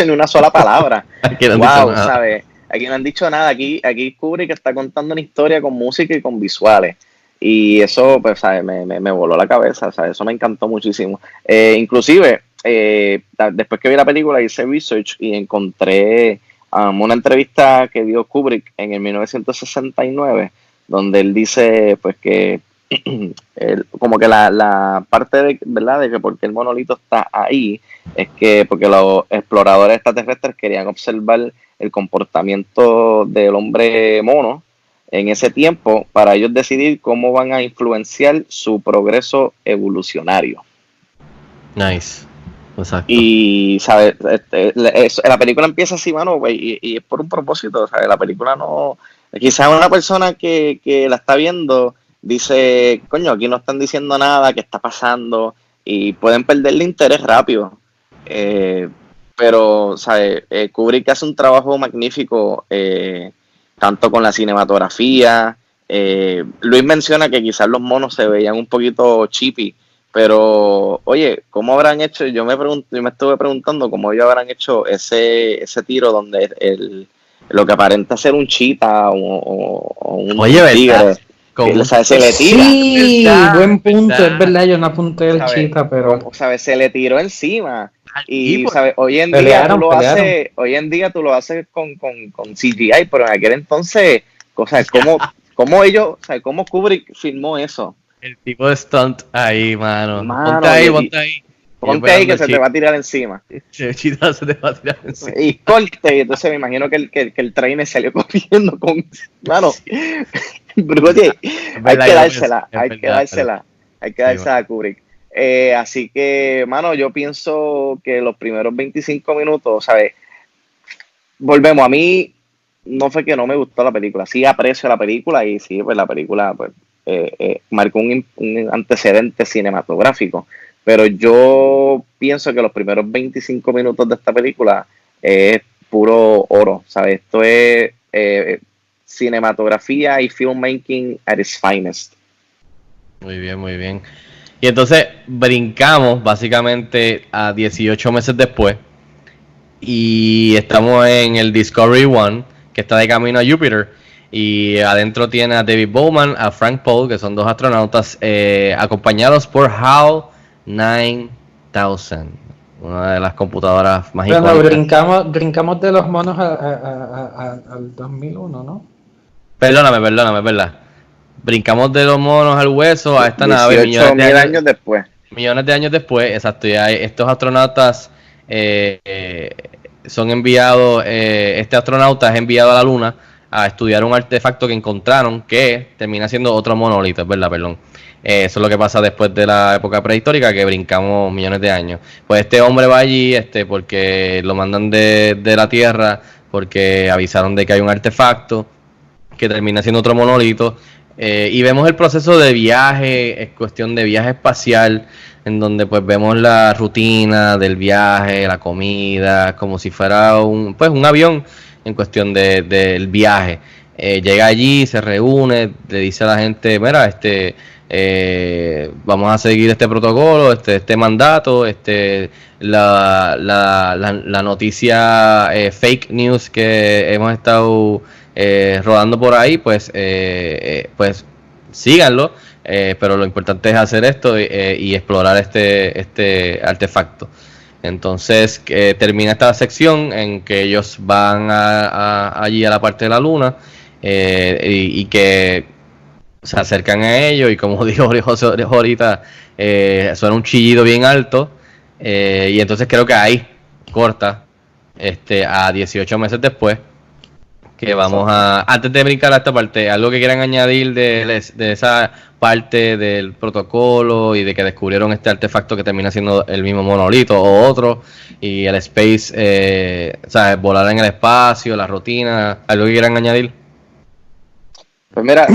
ni una sola palabra. Aquí no han wow, dicho nada. ¿sabes? Aquí no han dicho nada, aquí Kubrick está contando una historia con música y con visuales. Y eso, pues, ¿sabes? Me voló la cabeza, ¿sabes? Eso me encantó muchísimo. Inclusive, después que vi la película, hice research y encontré una entrevista que dio Kubrick en el 1969, donde él dice, pues, que como que la parte de, ¿verdad?, de que por qué el monolito está ahí, es que porque los exploradores extraterrestres querían observar el comportamiento del hombre mono en ese tiempo para ellos decidir cómo van a influenciar su progreso evolucionario. Nice. Exacto. Y, ¿sabes? La película empieza así, mano, güey, y es por un propósito, ¿sabes? La película no... Quizás una persona que la está viendo dice, coño, aquí no están diciendo nada, ¿qué está pasando? Y pueden perderle interés rápido. Pero, ¿sabes? Kubrick hace un trabajo magnífico, tanto con la cinematografía. Luis menciona que quizás los monos se veían un poquito chippy, pero, oye, ¿cómo habrán hecho? Yo me estuve preguntando cómo ellos habrán hecho ese tiro donde lo que aparenta ser un chita o un tigre. Se le tira. Sí, buen punto, ¿verdad? es verdad, yo no apunté el chita, pero... ¿Sabes? Se le tiró encima. Y, pues, ¿sabes? Hoy en día tú lo haces con CGI, pero en aquel entonces, ¿cómo ellos, ¿sabes? ¿Cómo Kubrick filmó eso? El tipo de stunt ahí, mano. Mano, Ponte ahí que se te va a tirar encima. Chita se te va a tirar encima. Y corte, y entonces me imagino que el trainer salió corriendo con... Mano, pero oye, hay que dársela a Kubrick. Así que, mano, yo pienso que los primeros 25 minutos, ¿sabes? Volvemos, a mí no fue que no me gustó la película, sí aprecio la película y sí, pues la película pues marcó un antecedente cinematográfico, pero yo pienso que los primeros 25 minutos de esta película es puro oro, ¿sabes? Esto es cinematografía y filmmaking at its finest. Muy bien, muy bien. Y entonces brincamos básicamente a 18 meses después y estamos en el Discovery One, que está de camino a Júpiter, y adentro tiene a David Bowman, a Frank Pohl, que son dos astronautas, acompañados por HAL 9000, una de las computadoras más icónicas. Brincamos de los monos al 2001, ¿no? Perdóname, ¿verdad? Brincamos de los monos al hueso a esta nave millones de años después. Millones de años después, exacto. Y estos astronautas son enviados, este astronauta es enviado a la Luna a estudiar un artefacto que encontraron que termina siendo otro monolito, es verdad, perdón. Eso es lo que pasa después de la época prehistórica, que brincamos millones de años. Pues este hombre va allí porque lo mandan de la Tierra, porque avisaron de que hay un artefacto que termina siendo otro monolito. Y vemos el proceso de viaje, es cuestión de viaje espacial, en donde pues vemos la rutina del viaje, la comida, como si fuera un avión en cuestión del viaje. Llega allí, se reúne, le dice a la gente, mira, vamos a seguir este protocolo, este mandato, la noticia fake news que hemos estado rodando por ahí, pues síganlo, pero lo importante es hacer esto y explorar este artefacto. Entonces termina esta sección en que ellos van allí a la parte de la luna y que se acercan a ellos, y como dijo José ahorita, suena un chillido bien alto, y entonces creo que ahí corta a 18 meses después, que vamos antes de brincar a esta parte, algo que quieran añadir de esa parte del protocolo y de que descubrieron este artefacto que termina siendo el mismo monolito o otro, y el space, ¿sabes? Volar en el espacio, la rutina, algo que quieran añadir. Pues mira,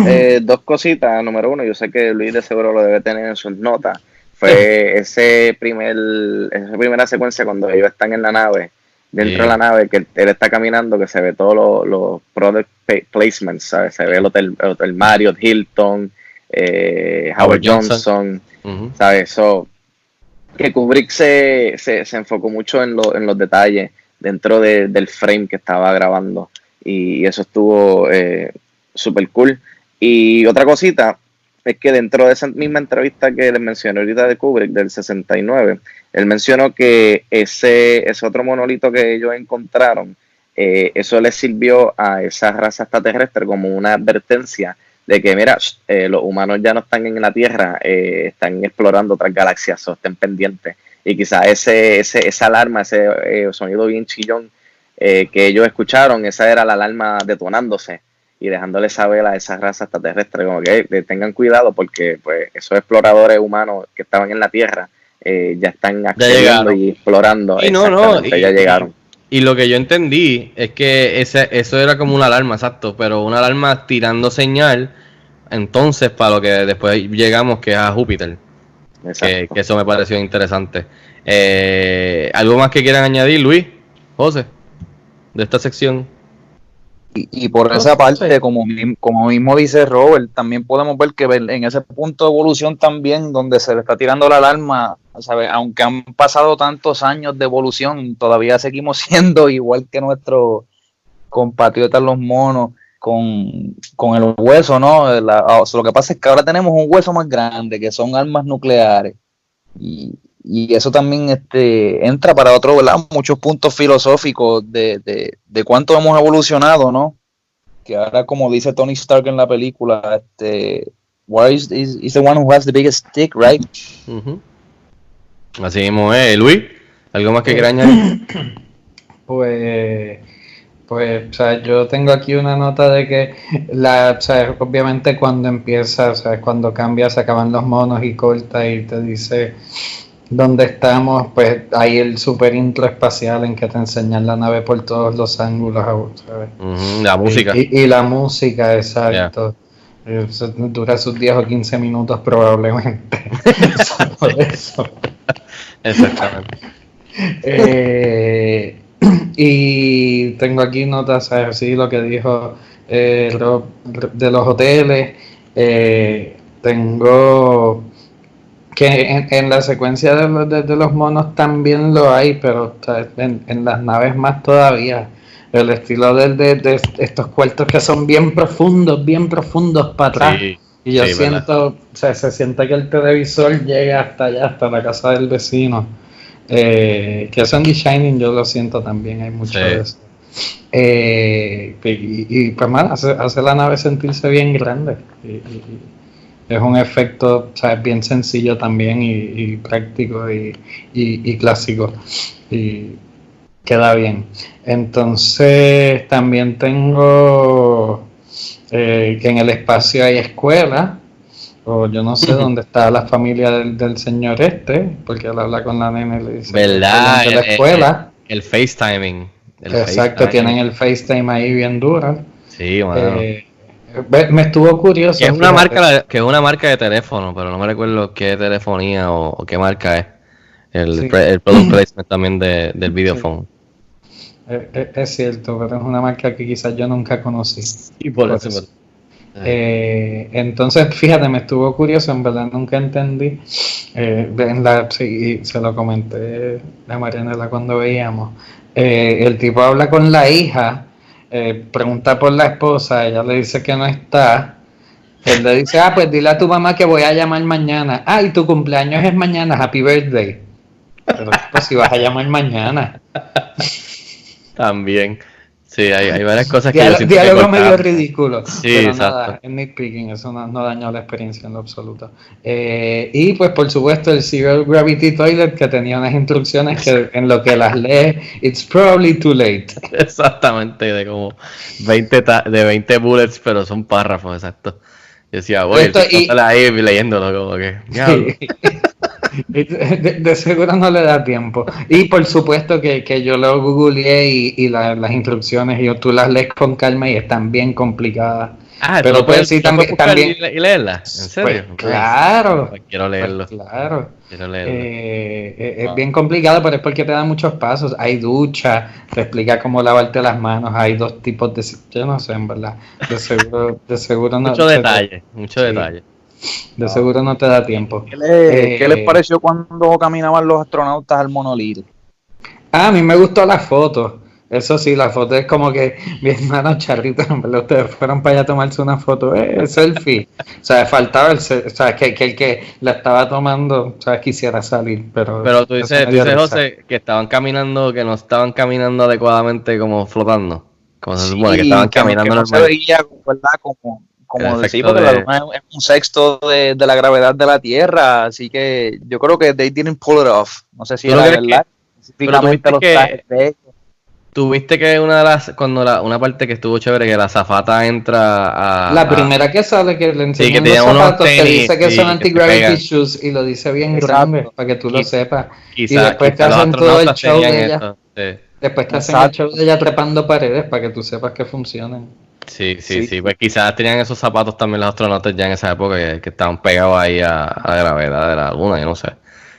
dos cositas. Número uno, yo sé que Luis de seguro lo debe tener en sus notas. Fue esa primera secuencia cuando ellos están en la nave, dentro de la nave, que él está caminando, que se ve todos los product placements, ¿sabes? Se ve el hotel Marriott, Hilton, Howard Johnson, ¿sabes? So, que Kubrick se enfocó mucho en los detalles dentro del frame que estaba grabando, y eso estuvo super cool. Y otra cosita es que dentro de esa misma entrevista que les mencioné ahorita de Kubrick del 69, él mencionó que ese otro monolito que ellos encontraron, eso les sirvió a esa raza extraterrestre como una advertencia de que, mira, los humanos ya no están en la Tierra, están explorando otras galaxias, o estén pendientes. Y quizás esa alarma, ese sonido bien chillón que ellos escucharon, esa era la alarma detonándose y dejándole saber a esa raza extraterrestre como que tengan cuidado, porque pues esos exploradores humanos que estaban en la Tierra ya están accediendo y explorando. Ya llegaron. Y lo que yo entendí es que eso era como una alarma, exacto, pero una alarma tirando entonces para lo que después llegamos, que es a Júpiter. Que eso me pareció interesante. ¿Algo más que quieran añadir, Luis, José, de esta sección? Y por esa parte, como mismo dice Robert, también podemos ver que en ese punto de evolución también, donde se le está tirando la alarma, ¿sabes? Aunque han pasado tantos años de evolución, todavía seguimos siendo igual que nuestros compatriotas los monos, con el hueso, ¿no? Lo que pasa es que ahora tenemos un hueso más grande, que son armas nucleares. Y eso también entra para otro, ¿verdad? Muchos puntos filosóficos de cuánto hemos evolucionado, ¿no? Que ahora, como dice Tony Stark en la película, what is the one who has the biggest stick, right? Así mismo es. Luis, ¿algo más que quieras añadir? Pues, o sea, yo tengo aquí una nota de que o sea, obviamente cuando empieza, o sea, cuando cambia, se acaban los monos y corta y te dice dónde estamos, pues hay el super intro espacial en que te enseñan la nave por todos los ángulos, ¿sabes? La música. Y la música, exacto. Yeah. Dura sus 10 o 15 minutos probablemente. Por eso. Exactamente. Y tengo aquí notas, así lo que dijo Rob de los hoteles. Tengo que en la secuencia de los monos también lo hay, pero, o sea, en las naves más todavía. El estilo de estos cuartos que son bien profundos para atrás. Sí, y yo siento, o sea, se siente que el televisor llega hasta allá, hasta la casa del vecino. Que eso en The Shining yo lo siento también, hay mucho de eso. Y pues mal, hace la nave sentirse bien grande. Es un efecto, o sea, bien sencillo también y práctico y clásico. Y queda bien. Entonces también tengo que en el espacio hay escuela, o yo no sé dónde está la familia del señor porque él habla con la nena y le dice, ¿verdad? De la escuela. El FaceTiming. Exacto, tienen el FaceTime ahí bien duro. Sí, bueno. Me estuvo curioso. Que es una marca de teléfono, pero no me recuerdo qué telefonía o qué marca es. El product placement también del videophone. Es cierto, pero es una marca que quizás yo nunca conocí. Y por eso. Entonces, fíjate, me estuvo curioso, en verdad nunca entendí. Sí, se lo comenté a Marianela cuando veíamos. El tipo habla con la hija, pregunta por la esposa, ella le dice que no está. Él le dice, pues dile a tu mamá que voy a llamar mañana. Y tu cumpleaños es mañana, happy birthday. Pero pues si vas a llamar mañana. También. Sí, hay varias cosas que yo siento que diálogo cortaron. medio ridículo. Sí, pero exacto. nada, es nitpicking, eso no dañó la experiencia en lo absoluto. Y pues por supuesto el Zero Gravity Toilet, que tenía unas instrucciones que en lo que las lees, it's probably too late. Exactamente, de como 20 bullets, pero son párrafos, exacto. Yo decía, güey, está ahí leyéndolo, como que, diablo. De seguro no le da tiempo. Y por supuesto que yo lo googleé y las instrucciones tú las lees con calma y están bien complicadas. Pero puedes decir también y leerla, ¿en serio? Pues, claro. Quiero leerlo. Pues, claro. Quiero leerlo. Es bien complicado, pero es porque te da muchos pasos. Hay ducha, te explica cómo lavarte las manos. Hay 2 tipos de, yo no sé, en verdad. De seguro no. Mucho detalle. De seguro no te da tiempo. ¿Qué les pareció cuando caminaban los astronautas al monolito? A mí me gustó la foto. Eso sí, la foto es como que mi hermano Charrito, en verdad, ustedes fueron para allá a tomarse una foto, selfie. O sea, faltaba o sea, que el que la estaba tomando, o sea, quisiera salir, pero tú dices José, que estaban caminando, que no estaban caminando adecuadamente como flotando. Como se supone que estaban caminando normal. No se veía, ¿verdad? Como decir, porque la luna es un sexto de la gravedad de la Tierra, así que yo creo que they didn't pull it off. No sé si era verdad. Pero tuviste que una parte que estuvo chévere, que la azafata entra a... La primera que sale, que le enseñan los zapatos, que dice que son anti-gravity shoes, y lo dice bien grande, para que tú lo sepas. Y después te hacen todo el show de ella. Después te hacen el show de ella trepando paredes, para que tú sepas que funcionan. Sí, pues quizás tenían esos zapatos también los astronautas ya en esa época que estaban pegados ahí a la gravedad de la luna, yo no sé.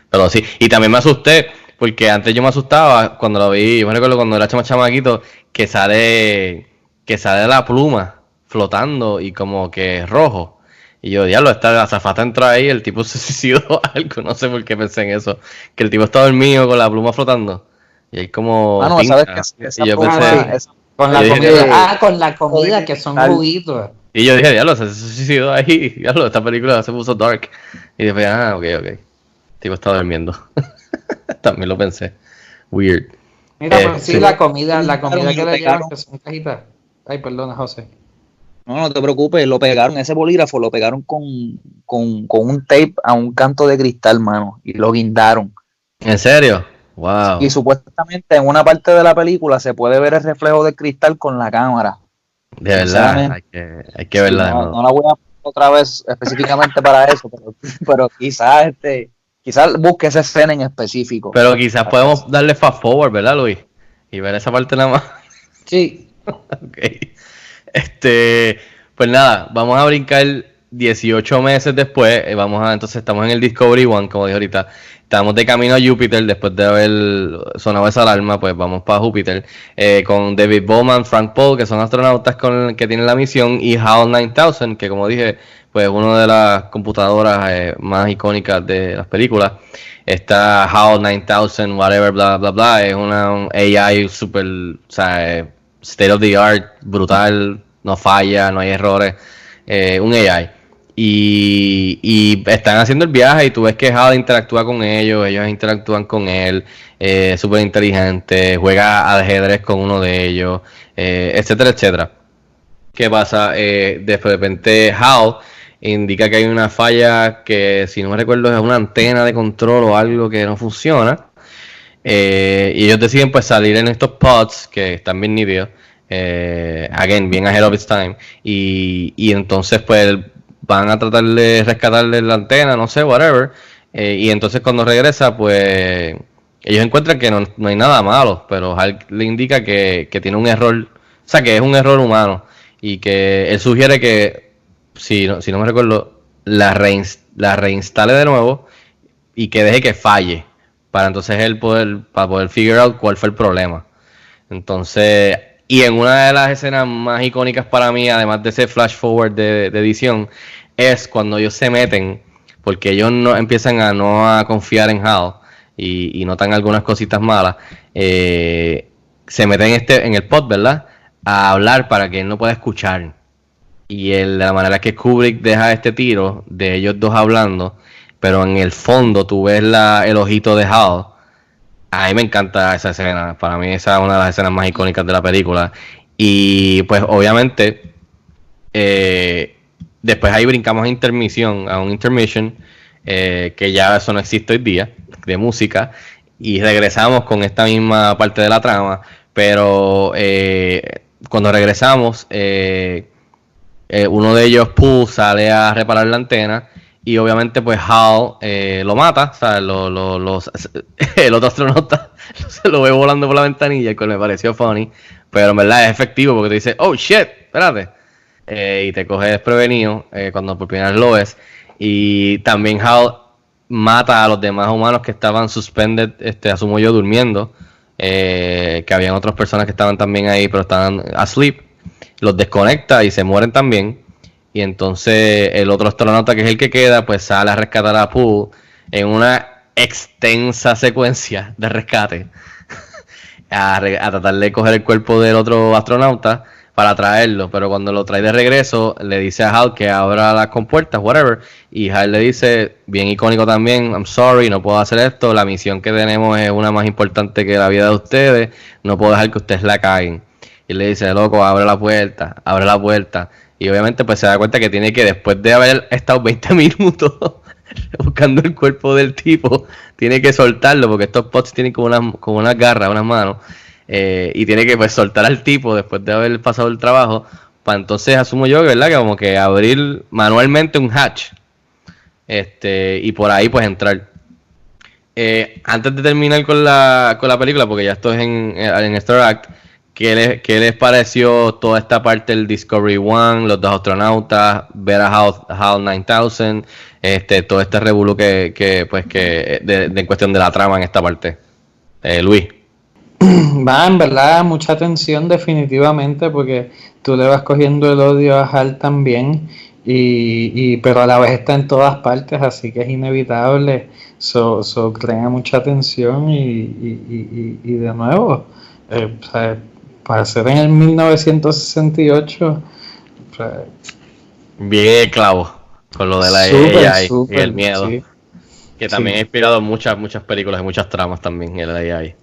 Pero sí, y también me asusté, porque antes yo me asustaba cuando lo vi, yo me recuerdo cuando era chamaquito, que sale la pluma flotando y como que rojo. Y yo, diablo, esta azafata entró ahí, el tipo se suicidó algo, no sé por qué pensé en eso. Que el tipo estaba dormido con la pluma flotando. Y hay como... ¿sabes qué? Y yo pensé... Con la comida, con la comida, que son juguitos. Y yo dije, diablo, se suicidó ahí. Diablo, esta película se puso dark. Y después, ok. El tipo estaba durmiendo. También lo pensé. Weird. Mira, pues sí, la comida que le llevan, que son cajitas. Ay, perdona, José. No te preocupes, lo pegaron, ese bolígrafo lo pegaron con un tape a un canto de cristal, mano, y lo guindaron. ¿En serio? Wow. Y supuestamente en una parte de la película se puede ver el reflejo del cristal con la cámara. De verdad, hay que verla. No la voy a poner otra vez específicamente para eso, pero quizás busque esa escena en específico. Pero quizás podemos darle fast forward, ¿verdad, Luis? Y ver esa parte nada más. Sí. Ok. Pues nada, vamos a brincar 18 meses después. Entonces estamos en el Discovery One, como dije ahorita. Estamos de camino a Júpiter después de haber sonado esa alarma, pues vamos para Júpiter con David Bowman, Frank Paul, que son astronautas que tienen la misión, y HAL 9000, que como dije, pues una de las computadoras más icónicas de las películas. Está HAL 9000, whatever, bla, bla, bla, es un AI super, o sea, state of the art, brutal, no falla, no hay errores, un AI. Y están haciendo el viaje y tú ves que HAL interactúa con ellos interactúan con él, súper inteligente, juega ajedrez con uno de ellos, etcétera, etcétera. ¿Qué pasa? De repente HAL indica que hay una falla que, si no me recuerdo, es una antena de control o algo que no funciona. Y ellos deciden pues salir en estos pods que están bien nítidos, again, bien ahead of its time, y entonces pues van a tratar de rescatarle la antena, no sé, whatever, y entonces cuando regresa pues ellos encuentran que no hay nada malo, pero HAL le indica que tiene un error, o sea, que es un error humano, y que él sugiere que, si no me recuerdo, la reinstale de nuevo y que deje que falle, para entonces él poder figure out cuál fue el problema. Entonces Y en una de las escenas más icónicas para mí, además de ese flash forward de edición, es cuando ellos se meten, porque ellos no empiezan a no a confiar en Hal y notan algunas cositas malas. Se meten en el pod, ¿verdad? A hablar para que él no pueda escuchar. Y la manera que Kubrick deja este tiro de ellos dos hablando, pero en el fondo tú ves el ojito de Hal. A mí me encanta esa escena. Para mí esa es una de las escenas más icónicas de la película. Y pues obviamente después ahí brincamos a un intermission, que ya eso no existe hoy día, de música. Y regresamos con esta misma parte de la trama. Pero cuando regresamos, uno de ellos, Pooh, sale a reparar la antena. Y obviamente pues Hal lo mata, o sea, el otro astronauta se lo ve volando por la ventanilla, el cual me pareció funny, pero en verdad es efectivo porque te dice, oh shit, espérate, y te coge desprevenido cuando por primera vez lo ves. Y también Hal mata a los demás humanos que estaban suspended, asumo yo, durmiendo, que habían otras personas que estaban también ahí, pero estaban asleep, los desconecta y se mueren también. Y entonces el otro astronauta, que es el que queda, pues sale a rescatar a Pooh en una extensa secuencia de rescate a tratar de coger el cuerpo del otro astronauta para traerlo. Pero cuando lo trae de regreso, le dice a Hal que abra las compuertas, whatever. Y Hal le dice, bien icónico también, I'm sorry, no puedo hacer esto. La misión que tenemos es una más importante que la vida de ustedes. No puedo dejar que ustedes la caguen. Y le dice, loco, abre la puerta, abre la puerta. Y obviamente pues se da cuenta que tiene que, después de haber estado 20 minutos buscando el cuerpo del tipo, tiene que soltarlo, porque estos pods tienen como unas garras, unas manos, y tiene que pues soltar al tipo después de haber pasado el trabajo, para entonces, asumo yo, ¿verdad? Que como que abrir manualmente un hatch, y por ahí pues entrar. Antes de terminar con la película, porque ya esto es en Star Act, ¿qué les pareció toda esta parte del Discovery One, los dos astronautas, ver a HAL 9000, todo este revolú que en cuestión de la trama en esta parte? Luis. Va, en verdad, mucha atención definitivamente, porque tú le vas cogiendo el odio a HAL también, pero a la vez está en todas partes, así que es inevitable, crea mucha atención y de nuevo, o sea, para ser en el 1968, bien clavo con lo de la AI y el miedo, sí, que también ha inspirado muchas películas y muchas tramas también, el AI.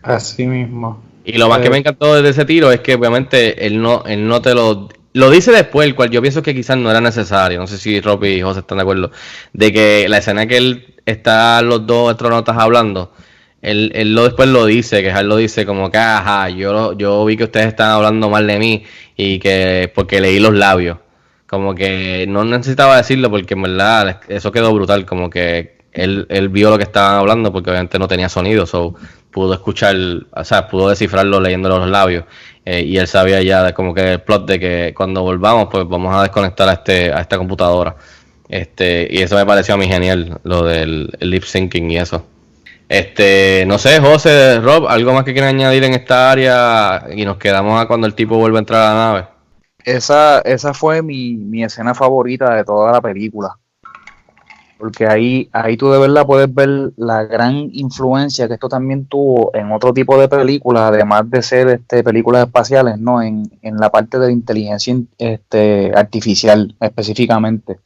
Así mismo. Y lo más que me encantó de ese tiro es que obviamente él no te lo dice después, el cual yo pienso que quizás no era necesario. No sé si Rob y José están de acuerdo, de que la escena que él está los dos astronautas hablando, él después lo dice, que él lo dice como que, ajá, yo vi que ustedes están hablando mal de mí y que porque leí los labios. Como que no necesitaba decirlo porque en verdad eso quedó brutal, como que él vio lo que estaban hablando porque obviamente no tenía sonido, so pudo escuchar, o sea, pudo descifrarlo leyendo los labios, y él sabía ya como que el plot de que cuando volvamos pues vamos a desconectar a esta computadora, y eso me pareció a mí genial, lo del lip syncing y eso. No sé, José, Rob, ¿algo más que quieran añadir en esta área? Y nos quedamos a cuando el tipo vuelve a entrar a la nave. Esa fue mi escena favorita de toda la película. Porque ahí tú de verdad puedes ver la gran influencia que esto también tuvo en otro tipo de películas, además de ser películas espaciales, ¿no? En la parte de la inteligencia artificial específicamente.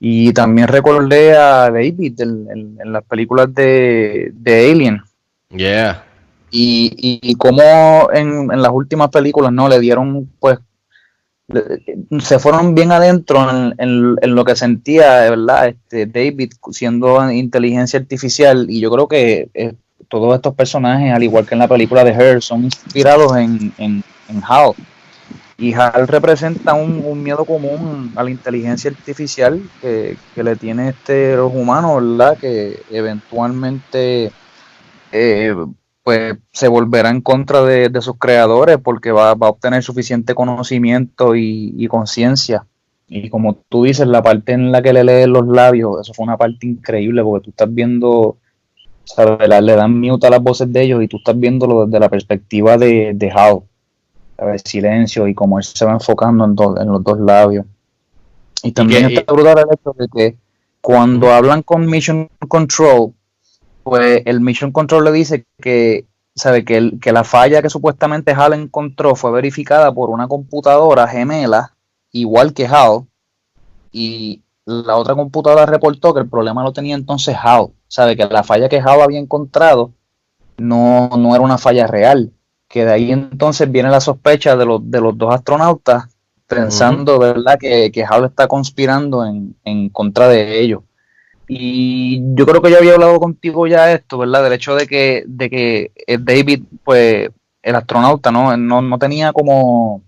Y también recordé a David en las películas de Alien. Yeah. Y cómo en las últimas películas, ¿no? Le dieron, pues, se fueron bien adentro en lo que sentía, de verdad, David siendo inteligencia artificial. Y yo creo que todos estos personajes, al igual que en la película de Her, son inspirados en HAL. Y HAL representa un miedo común a la inteligencia artificial que le tiene los humanos, ¿verdad? Que eventualmente pues se volverá en contra de sus creadores porque va a obtener suficiente conocimiento y conciencia. Y como tú dices, la parte en la que le leen los labios, eso fue una parte increíble porque tú estás viendo, ¿sabes? Le dan mute a las voces de ellos y tú estás viéndolo desde la perspectiva de HAL. ¿sabes? Silencio y cómo él se va enfocando en los dos labios. Y también está brutal el hecho de que cuando hablan con Mission Control, pues el Mission Control le dice que, sabe que la falla que supuestamente HAL encontró fue verificada por una computadora gemela, igual que HAL, y la otra computadora reportó que el problema lo tenía entonces HAL, sabe que la falla que HAL había encontrado no era una falla real, que de ahí entonces viene la sospecha de los dos astronautas, pensando, ¿verdad?, que HAL está conspirando en contra de ellos. Y yo creo que yo había hablado contigo ya esto, ¿verdad? Del hecho de que David, pues, el astronauta, no tenía como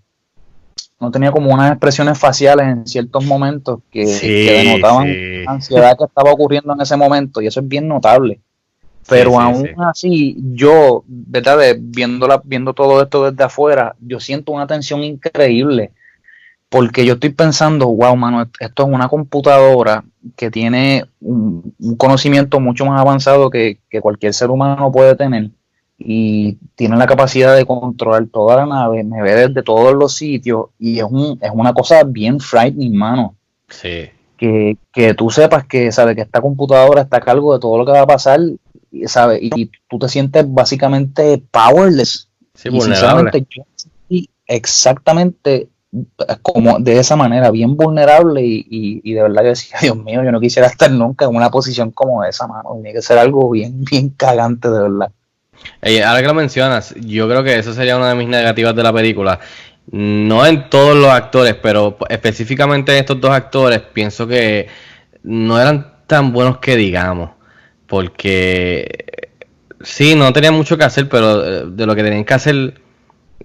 unas expresiones faciales en ciertos momentos que denotaban la ansiedad que estaba ocurriendo en ese momento, y eso es bien notable. Pero aún así, yo, ¿verdad? Viendo todo esto desde afuera, yo siento una tensión increíble. Porque yo estoy pensando, wow, mano, esto es una computadora que tiene un conocimiento mucho más avanzado que cualquier ser humano puede tener, y tiene la capacidad de controlar toda la nave, me ve desde todos los sitios, y es una cosa bien frightening, mano. Sí. Que tú sepas que, ¿sabes?, que esta computadora está a cargo de todo lo que va a pasar, ¿sabes? Y tú te sientes básicamente powerless. Sí, vulnerable. Exactamente como de esa manera, bien vulnerable, y de verdad que decía, Dios mío, yo no quisiera estar nunca en una posición como esa, mano. Tiene que ser algo bien cagante, de verdad. Ahora que lo mencionas, yo creo que eso sería una de mis negativas de la película. No en todos los actores, pero específicamente en estos dos actores, pienso que no eran tan buenos que digamos, porque sí, no tenían mucho que hacer, pero de lo que tenían que hacer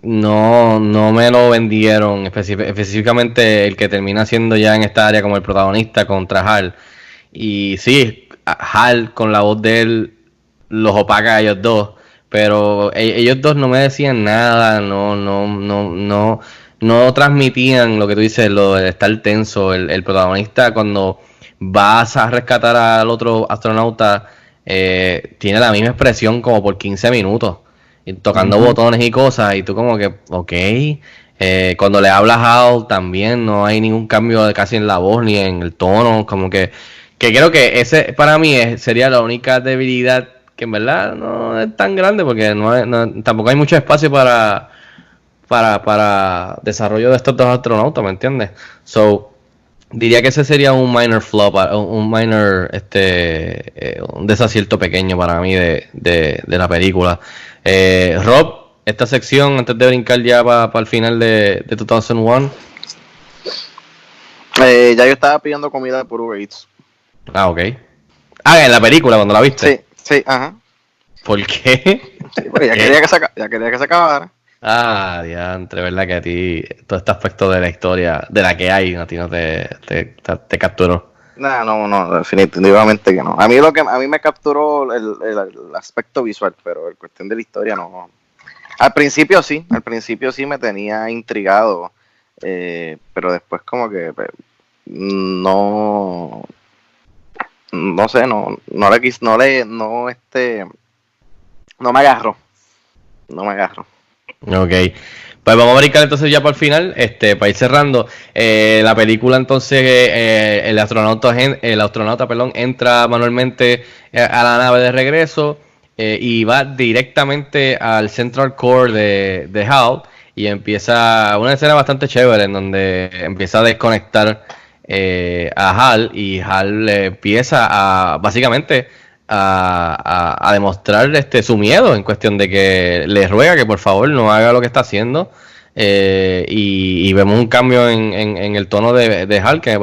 no me lo vendieron, específicamente el que termina siendo ya en esta área como el protagonista contra HAL. Y sí, HAL con la voz de él los opaca a ellos dos, pero ellos dos no me decían nada, no transmitían lo que tú dices, lo de estar tenso. El protagonista, cuando vas a rescatar al otro astronauta, tiene la misma expresión como por 15 minutos, y tocando botones y cosas, y tú como que, ok. Cuando le hablas a HAL también no hay ningún cambio casi en la voz ni en el tono, como que creo que ese para mí sería la única debilidad, que en verdad no es tan grande, porque tampoco hay mucho espacio para desarrollo de estos dos astronautas, ¿me entiendes? So, diría que ese sería un minor flop, un minor un desacierto pequeño para mí de la película. Rob, esta sección, antes de brincar ya para el final de 2001. Ya yo estaba pidiendo comida por Uber Eats. Ah, ok. En la película, cuando la viste. Sí, ajá. ¿Por qué? Sí, porque ya quería que se acabara. Ah, diantre, ¿verdad? Que a ti todo este aspecto de la historia, de la que hay, a ti no te capturó. No, definitivamente que no. A mí me capturó el aspecto visual, pero la cuestión de la historia no. Al principio sí me tenía intrigado, pero después como que no sé, no me agarró. Ok, pues vamos a brincar entonces ya para el final, para ir cerrando. La película entonces, el astronauta entra manualmente a la nave de regreso, y va directamente al Central Core de HAL, y empieza una escena bastante chévere en donde empieza a desconectar a HAL, y HAL le empieza a básicamente a demostrar su miedo, en cuestión de que le ruega que por favor no haga lo que está haciendo, y vemos un cambio en el tono de HAL que me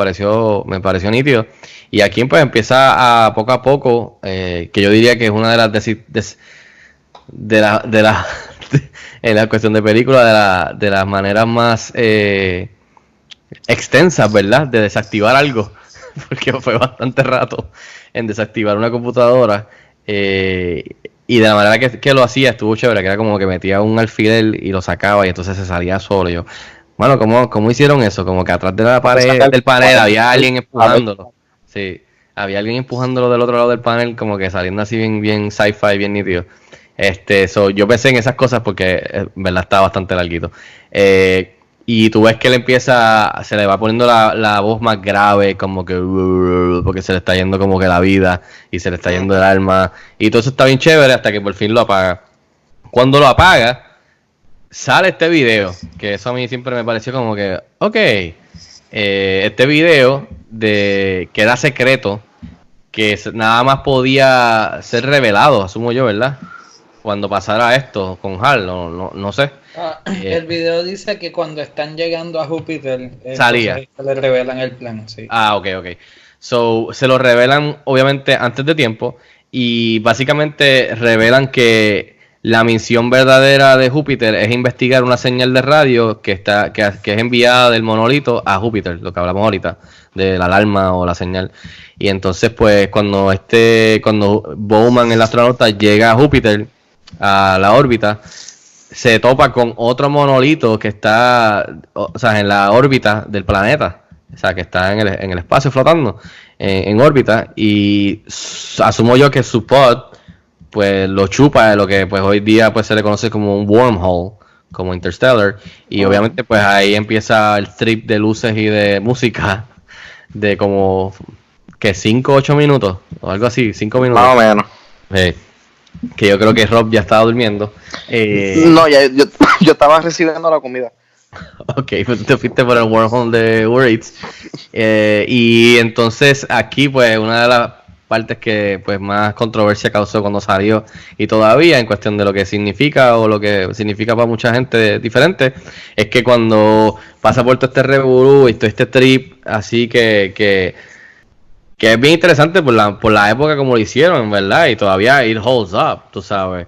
pareció nítido. Y aquí pues empieza a poco a poco, que yo diría que es una de las en la cuestión de película, de las maneras más extensas, ¿verdad?, de desactivar algo, porque fue bastante rato en desactivar una computadora, y de la manera que lo hacía estuvo chévere, que era como que metía un alfiler y lo sacaba y entonces se salía solo. Yo, bueno, ¿cómo hicieron eso? Como que atrás de la pared del panel había alguien empujándolo. Sí, había alguien empujándolo del otro lado del panel, como que saliendo así bien sci-fi, bien nítido. Yo pensé en esas cosas porque en verdad está bastante larguito. Y tú ves que se le va poniendo la voz más grave, como que porque se le está yendo como que la vida y se le está yendo el alma. Y todo eso está bien chévere hasta que por fin lo apaga. Cuando lo apaga, sale este video, que eso a mí siempre me pareció como que, ok, este video que era secreto, que nada más podía ser revelado, asumo yo, ¿verdad? Cuando pasara esto con Hal, no sé. El video dice que cuando están llegando a Júpiter, salía. Se le revelan el plan, sí. Ok. So, se lo revelan obviamente antes de tiempo y básicamente revelan que la misión verdadera de Júpiter es investigar una señal de radio que es enviada del monolito a Júpiter, lo que hablamos ahorita, de la alarma o la señal. Y entonces pues cuando Bowman, el astronauta, llega a Júpiter, a la órbita, se topa con otro monolito que está, o sea, en la órbita del planeta, o sea, que está en el espacio flotando en órbita, y asumo yo que su pod pues lo chupa de lo que pues hoy día pues se le conoce como un wormhole, como Interstellar, y obviamente pues ahí empieza el trip de luces y de música de como que 5 o 8 minutos o algo así, 5 minutos más o menos. Que yo creo que Rob ya estaba durmiendo. No, yo estaba recibiendo la comida. Ok, pues tú te fuiste por el wormhole de Uber Eats. Y entonces aquí pues una de las partes que pues más controversia causó cuando salió y todavía en cuestión de lo que significa o lo que significa para mucha gente diferente, es que cuando pasa por todo este revolú y todo este trip, así que es bien interesante por la época como lo hicieron, ¿verdad? Y todavía it holds up, tú sabes.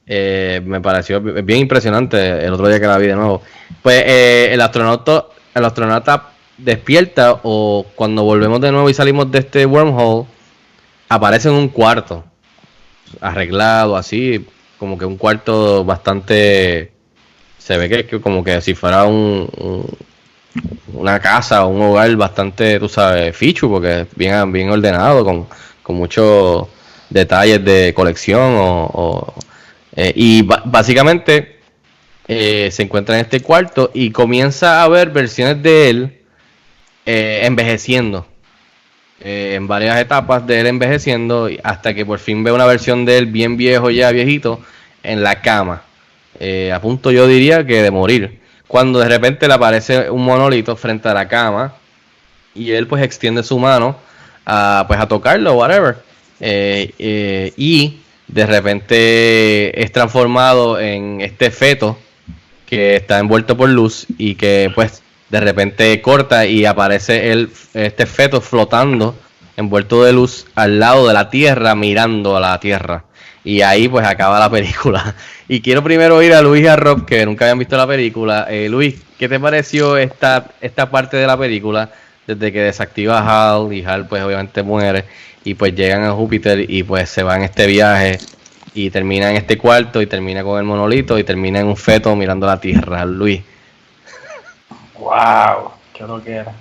Me pareció bien impresionante el otro día que la vi de nuevo. Pues el astronauta despierta, o cuando volvemos de nuevo y salimos de este wormhole, aparece en un cuarto arreglado así, como que un cuarto bastante, se ve que como que si fuera una casa o un hogar bastante, tú sabes, fichu, porque es bien ordenado, con muchos detalles de colección y básicamente se encuentra en este cuarto y comienza a ver versiones de él envejeciendo, en varias etapas de él envejeciendo, hasta que por fin ve una versión de él bien viejo, ya viejito, en la cama, a punto, yo diría, que de morir, cuando de repente le aparece un monolito frente a la cama y él pues extiende su mano a tocarlo, whatever, y de repente es transformado en este feto que está envuelto por luz, y que pues de repente corta y aparece este feto flotando envuelto de luz al lado de la Tierra, mirando a la Tierra. Y ahí pues acaba la película. Y quiero primero oír a Luis y a Rob, que nunca habían visto la película. Luis, ¿qué te pareció esta parte de la película? Desde que desactiva a Hal, y Hal pues obviamente muere, y pues llegan a Júpiter y pues se van en este viaje y termina en este cuarto y termina con el monolito y termina en un feto mirando la Tierra. Luis. Wow, qué lo que era.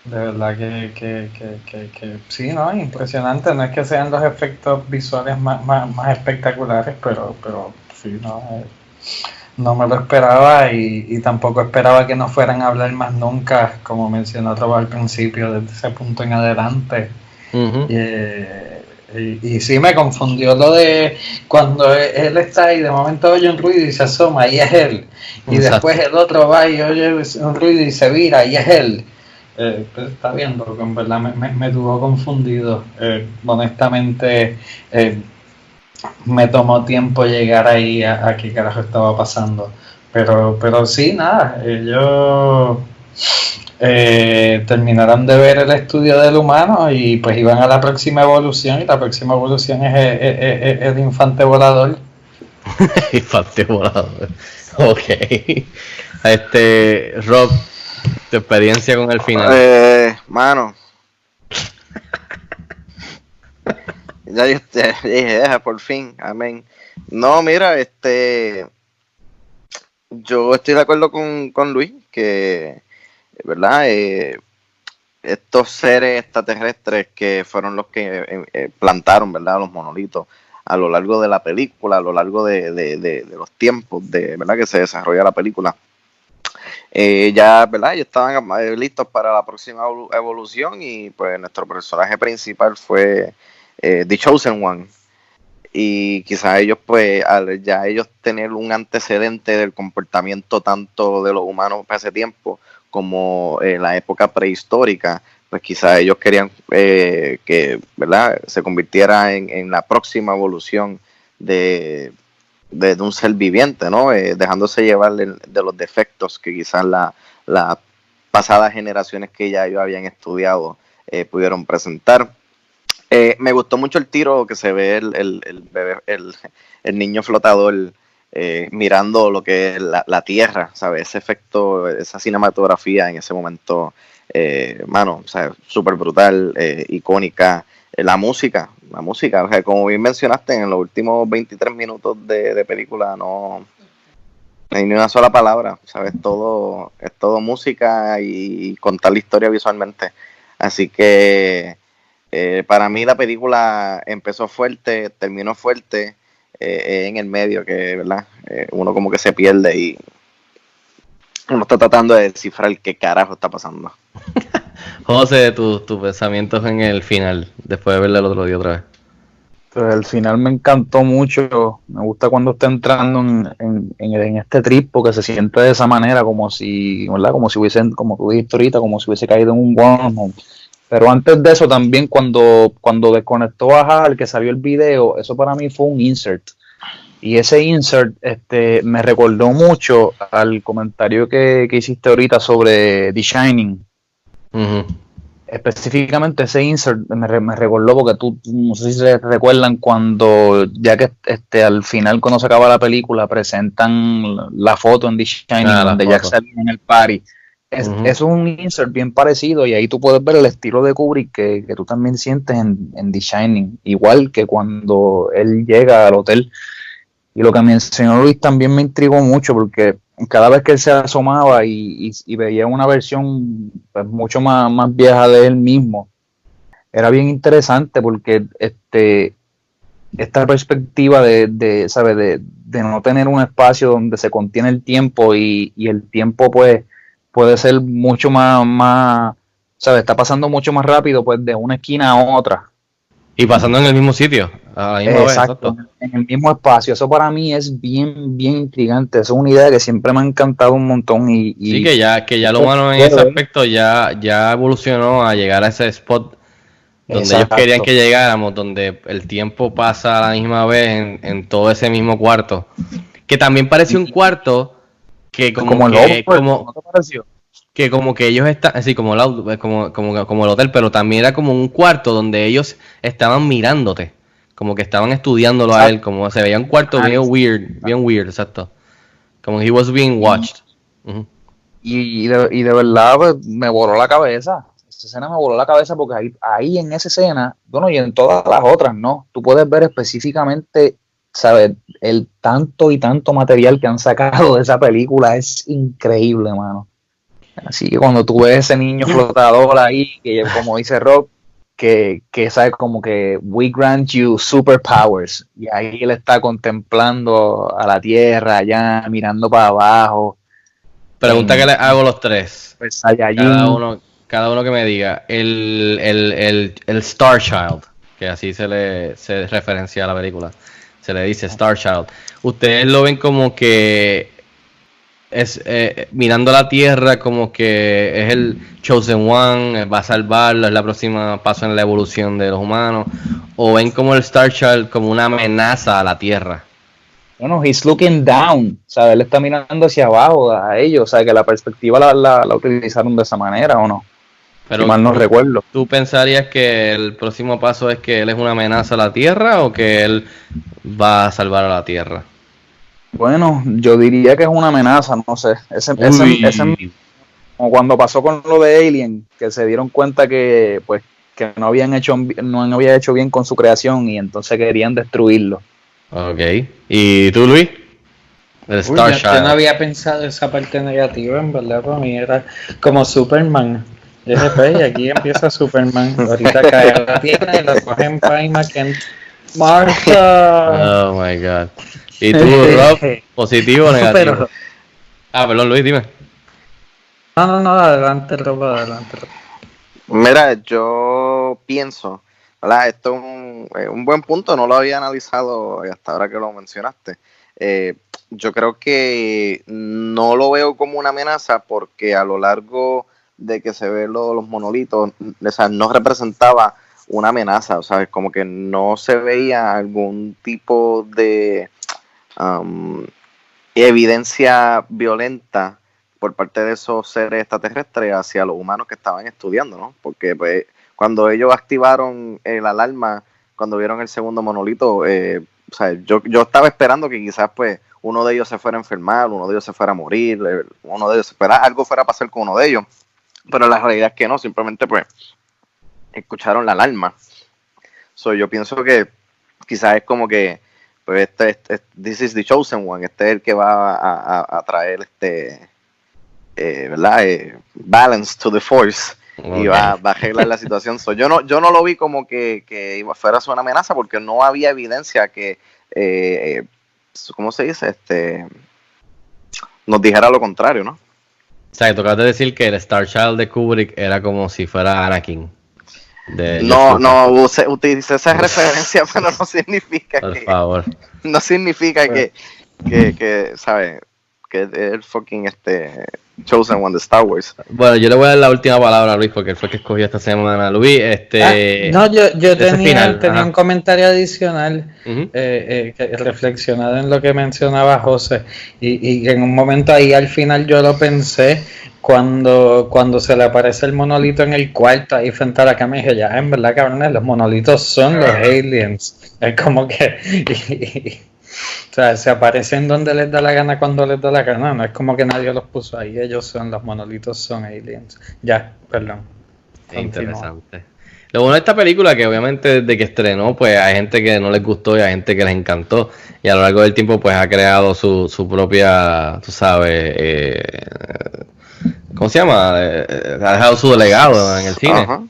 De verdad que sí, ¿no? Impresionante. No es que sean los efectos visuales más espectaculares, pero sí, no me lo esperaba, y tampoco esperaba que no fueran a hablar más nunca, como mencionó Rob al principio, desde ese punto en adelante. Uh-huh. Y sí me confundió lo de cuando él está ahí, de momento oye un ruido y se asoma, y es él. Y exacto, después el otro va y oye un ruido y se vira, y es él. Pues está bien, porque en verdad me tuvo confundido. Honestamente, me tomó tiempo llegar ahí a qué carajo estaba pasando. Pero sí, nada, ellos terminaron de ver el estudio del humano y pues iban a la próxima evolución, y la próxima evolución es el infante volador. Infante volador. Ok. Rob, tu experiencia con el final. Mano. Ya dije, por fin, amén. No, mira, yo estoy de acuerdo con Luis, que, ¿verdad? Estos seres extraterrestres que fueron los que plantaron, ¿verdad? Los monolitos. a lo largo de la película, a lo largo de los tiempos de verdad que se desarrolla la película. Ya, ¿verdad? Ellos estaban listos para la próxima evolución y pues nuestro personaje principal fue The Chosen One. Y quizás ellos, pues, al ya ellos tener un antecedente del comportamiento tanto de los humanos hace tiempo como la época prehistórica, pues quizás ellos querían que, ¿verdad?, se convirtiera en la próxima evolución de un ser viviente, ¿no? Dejándose llevar de los defectos que quizás las pasadas generaciones que ya ellos habían estudiado pudieron presentar. Me gustó mucho el tiro que se ve el niño flotador mirando lo que es la tierra, ¿sabes? Ese efecto, esa cinematografía en ese momento, o sea, súper brutal, icónica. La música, o sea, como bien mencionaste, en los últimos 23 minutos de película no hay ni una sola palabra, ¿sabes? Es todo música y contar la historia visualmente. Así que para mí la película empezó fuerte, terminó fuerte, en el medio, que, ¿verdad? Uno como que se pierde y uno está tratando de descifrar qué carajo está pasando. José, tus pensamientos en el final, después de verla el otro día otra vez. Pues el final me encantó mucho. Me gusta cuando está entrando en este trip, porque se siente de esa manera, como si, ¿verdad? Como si hubiesen, como tú dijiste ahorita, como si hubiese caído en un wormhole. Pero antes de eso también, cuando desconectó a Hal, que salió el video, eso para mí fue un insert. Y ese insert me recordó mucho al comentario que hiciste ahorita sobre The Shining. Uh-huh. Específicamente ese insert me recordó, porque tú, no sé si se recuerdan, cuando ya que al final, cuando se acaba la película, presentan la foto en The Shining, donde Jack sale en el party. Es un insert bien parecido, y ahí tú puedes ver el estilo de Kubrick que tú también sientes en The Shining, igual que cuando él llega al hotel. Y lo que mencionó Luis también me intrigó mucho, porque cada vez que él se asomaba y veía una versión, pues, mucho más vieja de él mismo, era bien interesante, porque esta perspectiva de ¿sabes? De no tener un espacio donde se contiene el tiempo, y el tiempo, pues, puede ser mucho más, ¿sabes? Está pasando mucho más rápido, pues, de una esquina a otra. Y pasando en el mismo sitio, a la misma vez. Exacto, en el mismo espacio. Eso para mí es bien intrigante. Eso es una idea que siempre me ha encantado un montón. Sí, que ya lo humano en ese aspecto ya evolucionó a llegar a ese spot donde ellos querían que llegáramos, donde el tiempo pasa a la misma vez en todo ese mismo cuarto. Que también parece un cuarto que como ¿no te pareció? Que como que ellos están, así como el hotel, pero también era como un cuarto donde ellos estaban mirándote, como que estaban estudiándolo. Exacto. A él, como se veía un cuarto bien weird, exacto, como he was being watched. Uh-huh. Y de verdad, pues, me voló la cabeza. Esa escena me voló la cabeza, porque ahí en esa escena, bueno, y en todas las otras, ¿no? Tú puedes ver específicamente, ¿sabes? El tanto y tanto material que han sacado de esa película es increíble, mano. Así que cuando tú ves ese niño flotador ahí, que como dice Rob, que sabe como que we grant you superpowers, y ahí él está contemplando a la tierra allá, mirando para abajo. Pregunta que le hago a los tres. Pues cada uno que me diga. El Star Child, que así se referencia a la película, se le dice Star Child. ¿Ustedes lo ven como que es mirando la tierra, como que es el Chosen One, va a salvarlo, es la próxima paso en la evolución de los humanos? ¿O ven como el Star Child como una amenaza a la tierra? Bueno, he's looking down, ¿sabes? Él está mirando hacia abajo a ellos, o sea, que la perspectiva la utilizaron de esa manera, ¿o no? Pero si mal no recuerdo. ¿Tú pensarías que el próximo paso es que él es una amenaza a la tierra, o que él va a salvar a la tierra? Bueno, yo diría que es una amenaza, no sé. Ese como cuando pasó con lo de Alien, que se dieron cuenta que no había hecho bien con su creación, y entonces querían destruirlo. Ok. ¿Y tú, Luis? El Star Child. Yo no había pensado esa parte negativa, en verdad, para mí era como Superman. Y aquí empieza Superman. Ahorita cae a la tierra y lo cogen para Kent. Marta. Oh my god. ¿Y tú, Rob? ¿Positivo o negativo? Pero- Perdón, Luis, dime. No, adelante, Rob, adelante. Mira, yo pienso, ¿verdad? Esto es un buen punto, no lo había analizado hasta ahora que lo mencionaste. Yo creo que no lo veo como una amenaza porque a lo largo de que se ven los monolitos, o sea, no representaba una amenaza, o sea, como que no se veía algún tipo de evidencia violenta por parte de esos seres extraterrestres hacia los humanos que estaban estudiando, ¿no? Porque pues, cuando ellos activaron la alarma, cuando vieron el segundo monolito, o sea, yo estaba esperando que quizás pues uno de ellos se fuera a enfermar, uno de ellos se fuera a morir, uno de ellos algo fuera a pasar con uno de ellos, pero la realidad es que no, simplemente pues escucharon la alarma. So, yo pienso que quizás es como que pues this is the chosen one, este es el que va a traer ¿verdad? Balance to the force. Okay. Y va a arreglar la situación. So, yo no lo vi como que fuera una amenaza porque no había evidencia que ¿cómo se dice? Nos dijera lo contrario, ¿no? O sea, que tocaste decir que el Star Child de Kubrick era como si fuera Anakin. No, utilicé esa referencia, pero no significa Por favor. No significa que ¿sabes? Que es el fucking Chosen One de Star Wars. Bueno, yo le voy a dar la última palabra a Luis porque él fue el que escogió esta semana. Luis, yo tenía un comentario adicional que reflexionado en lo que mencionaba José y en un momento ahí al final yo lo pensé cuando se le aparece el monolito en el cuarto ahí frente a la cama y dije, ya, en verdad, cabrones, los monolitos son los aliens. Es como que... O sea, se aparecen donde les da la gana cuando les da la gana. No es como que nadie los puso ahí. Ellos son, los monolitos son aliens. Ya, perdón. Interesante. Lo bueno de esta película que obviamente desde que estrenó, pues hay gente que no les gustó y hay gente que les encantó. Y a lo largo del tiempo, pues ha creado su propia, tú sabes, ¿cómo se llama? Ha dejado su legado en el cine. Uh-huh.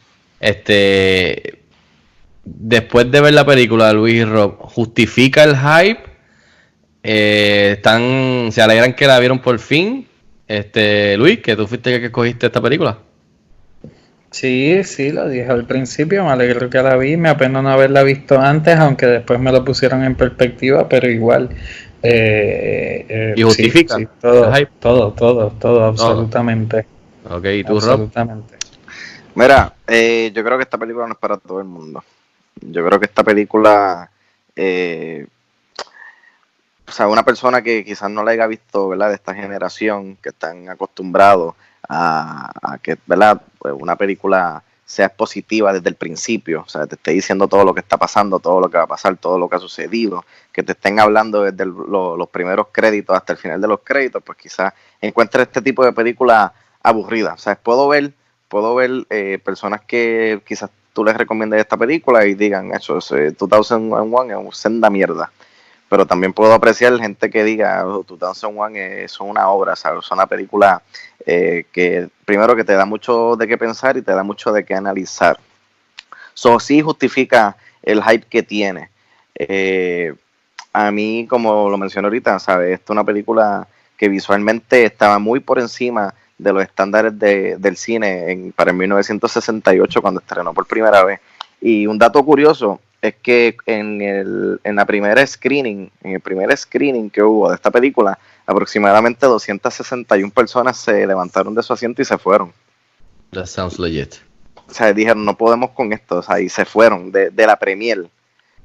Después de ver la película de Luis y Rob, ¿justifica el hype? Se alegran que la vieron por fin. Luis, que tú fuiste el que escogiste esta película. Sí, lo dije al principio, me alegro que la vi, me apena no haberla visto antes, aunque después me lo pusieron en perspectiva, pero igual. ¿Y justifica? Sí, todo, absolutamente. Ok, ¿y tú, absolutamente. Rob? Mira, yo creo que esta película no es para todo el mundo. Yo creo que esta película, o sea, una persona que quizás no la haya visto, ¿verdad? De esta generación, que están acostumbrados a que, ¿verdad? Pues una película sea positiva desde el principio, o sea, te esté diciendo todo lo que está pasando, todo lo que va a pasar, todo lo que ha sucedido, que te estén hablando desde los primeros créditos hasta el final de los créditos, pues quizás encuentres este tipo de película aburrida. O sea, puedo ver personas que quizás tú les recomiendes esta película y digan, eso es 2001 es senda mierda. Pero también puedo apreciar gente que diga, 2001 es una obra, ¿sabes? Es una película que primero que te da mucho de qué pensar y te da mucho de qué analizar. So, sí justifica el hype que tiene. A mí, como lo mencioné ahorita, ¿sabes? Esta es una película que visualmente estaba muy por encima de los estándares del cine para el 1968 cuando estrenó por primera vez. Y un dato curioso es que en el primer screening que hubo de esta película, aproximadamente 261 personas se levantaron de su asiento y se fueron. That sounds legit. O sea, dijeron, no podemos con esto, o sea, y se fueron de la premier.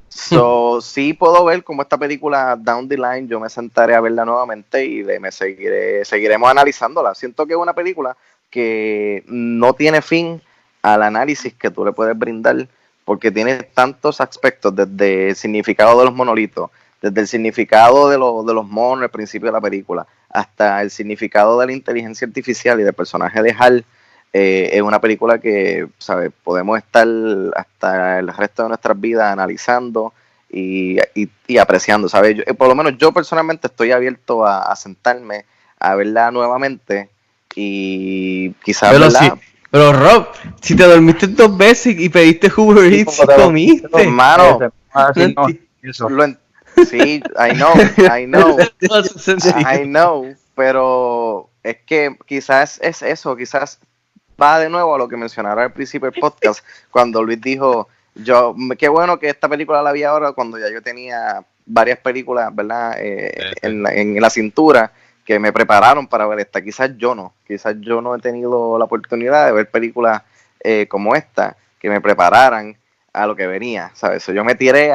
So, sí puedo ver como esta película down the line, yo me sentaré a verla nuevamente y seguiremos analizándola. Siento que es una película que no tiene fin al análisis que tú le puedes brindar, porque tiene tantos aspectos, desde el significado de los monolitos, desde el significado de los monos al principio de la película, hasta el significado de la inteligencia artificial y del personaje de Hal. Es una película que, ¿sabes? Podemos estar hasta el resto de nuestras vidas analizando y apreciando, ¿sabes? Por lo menos yo personalmente estoy abierto a sentarme a verla nuevamente y quizás verla. Pero Rob, si te dormiste 2 veces y pediste Uber Eats y comiste. Hermano, no, eso. Sí, I know, pero es que quizás es eso, quizás va de nuevo a lo que mencionaron al principio del podcast, cuando Luis dijo, qué bueno que esta película la vi ahora cuando ya yo tenía varias películas, ¿verdad? En la cintura que me prepararon para ver esta. Quizás yo no he tenido la oportunidad de ver películas como esta, que me prepararan a lo que venía, ¿sabes? Yo me tiré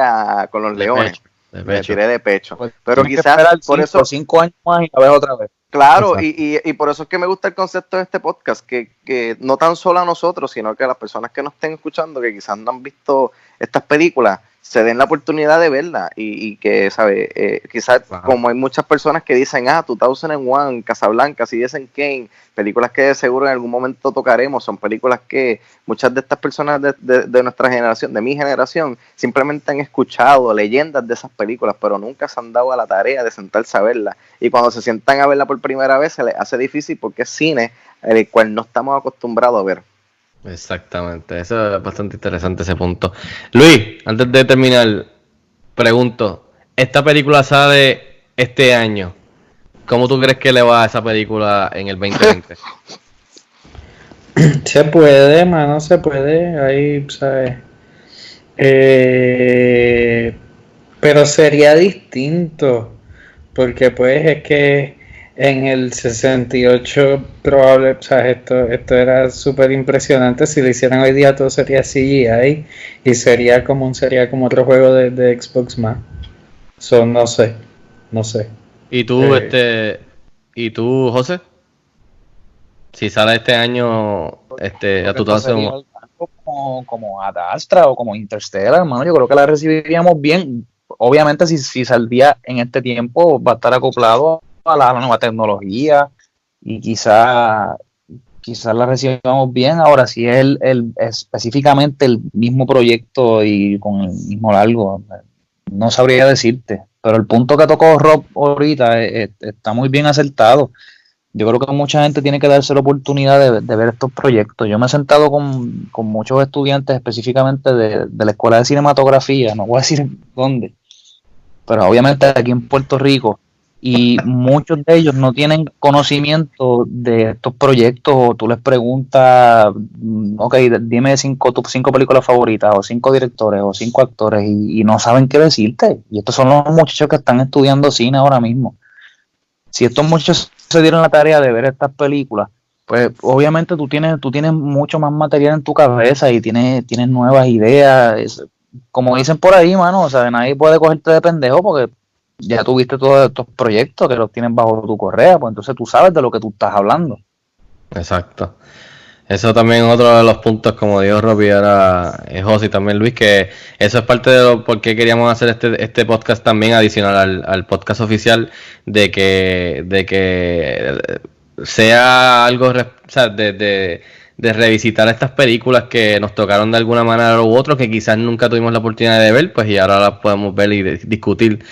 con los leones. Me tiré de pecho. Pues, pero quizás por eso 5 años más y la ves otra vez. Claro, y por eso es que me gusta el concepto de este podcast, que no tan solo a nosotros, sino que a las personas que nos estén escuchando, que quizás no han visto estas películas, se den la oportunidad de verlas y que, ¿sabes? Quizás como hay muchas personas que dicen, 2001, Casablanca, Citizen Kane, películas que de seguro en algún momento tocaremos, son películas que muchas de estas personas de nuestra generación, de mi generación, simplemente han escuchado leyendas de esas películas, pero nunca se han dado a la tarea de sentarse a verlas. Y cuando se sientan a verla por primera vez se les hace difícil porque es cine el cual no estamos acostumbrados a ver. Exactamente, eso es bastante interesante ese punto. Luis, antes de terminar, pregunto, esta película sale este año, ¿cómo tú crees que le va a esa película en el 2020? Se puede, mano, se puede, ahí, ¿sabes? Pero sería distinto, porque pues es que en el 68 probable, o sea, esto era súper impresionante. Si lo hicieran hoy día todo sería CGI y sería como otro juego de Xbox más. No sé. ¿Y tú, José? Si sale este año, a tu como Ad Astra o como Interstellar, hermano, yo creo que la recibiríamos bien. Obviamente si saldría en este tiempo va a estar acoplado a la nueva tecnología y quizás la recibamos bien. Ahora, si es específicamente el mismo proyecto y con el mismo largo, no sabría decirte, pero el punto que tocó Rob ahorita está muy bien acertado. Yo creo que mucha gente tiene que darse la oportunidad de ver estos proyectos. Yo me he sentado con muchos estudiantes específicamente de la Escuela de Cinematografía, no voy a decir dónde, pero obviamente aquí en Puerto Rico, y muchos de ellos no tienen conocimiento de estos proyectos. O tú les preguntas, ok, dime tus 5 películas favoritas, o 5 directores, o 5 actores, y no saben qué decirte. Y estos son los muchachos que están estudiando cine ahora mismo. Si estos muchachos se dieron la tarea de ver estas películas, pues obviamente tú tienes mucho más material en tu cabeza y tienes nuevas ideas. Como dicen por ahí, mano, o sea, nadie puede cogerte de pendejo porque ya tuviste todos estos proyectos que los tienes bajo tu correa, pues entonces tú sabes de lo que tú estás hablando. Exacto. Eso también es otro de los puntos, como dijo Robbie, ahora José y también Luis, que eso es parte de por qué queríamos hacer este podcast también adicional al podcast oficial, de que sea algo, o sea, de revisitar estas películas que nos tocaron de alguna manera u otra, que quizás nunca tuvimos la oportunidad de ver, pues y ahora las podemos ver y discutir,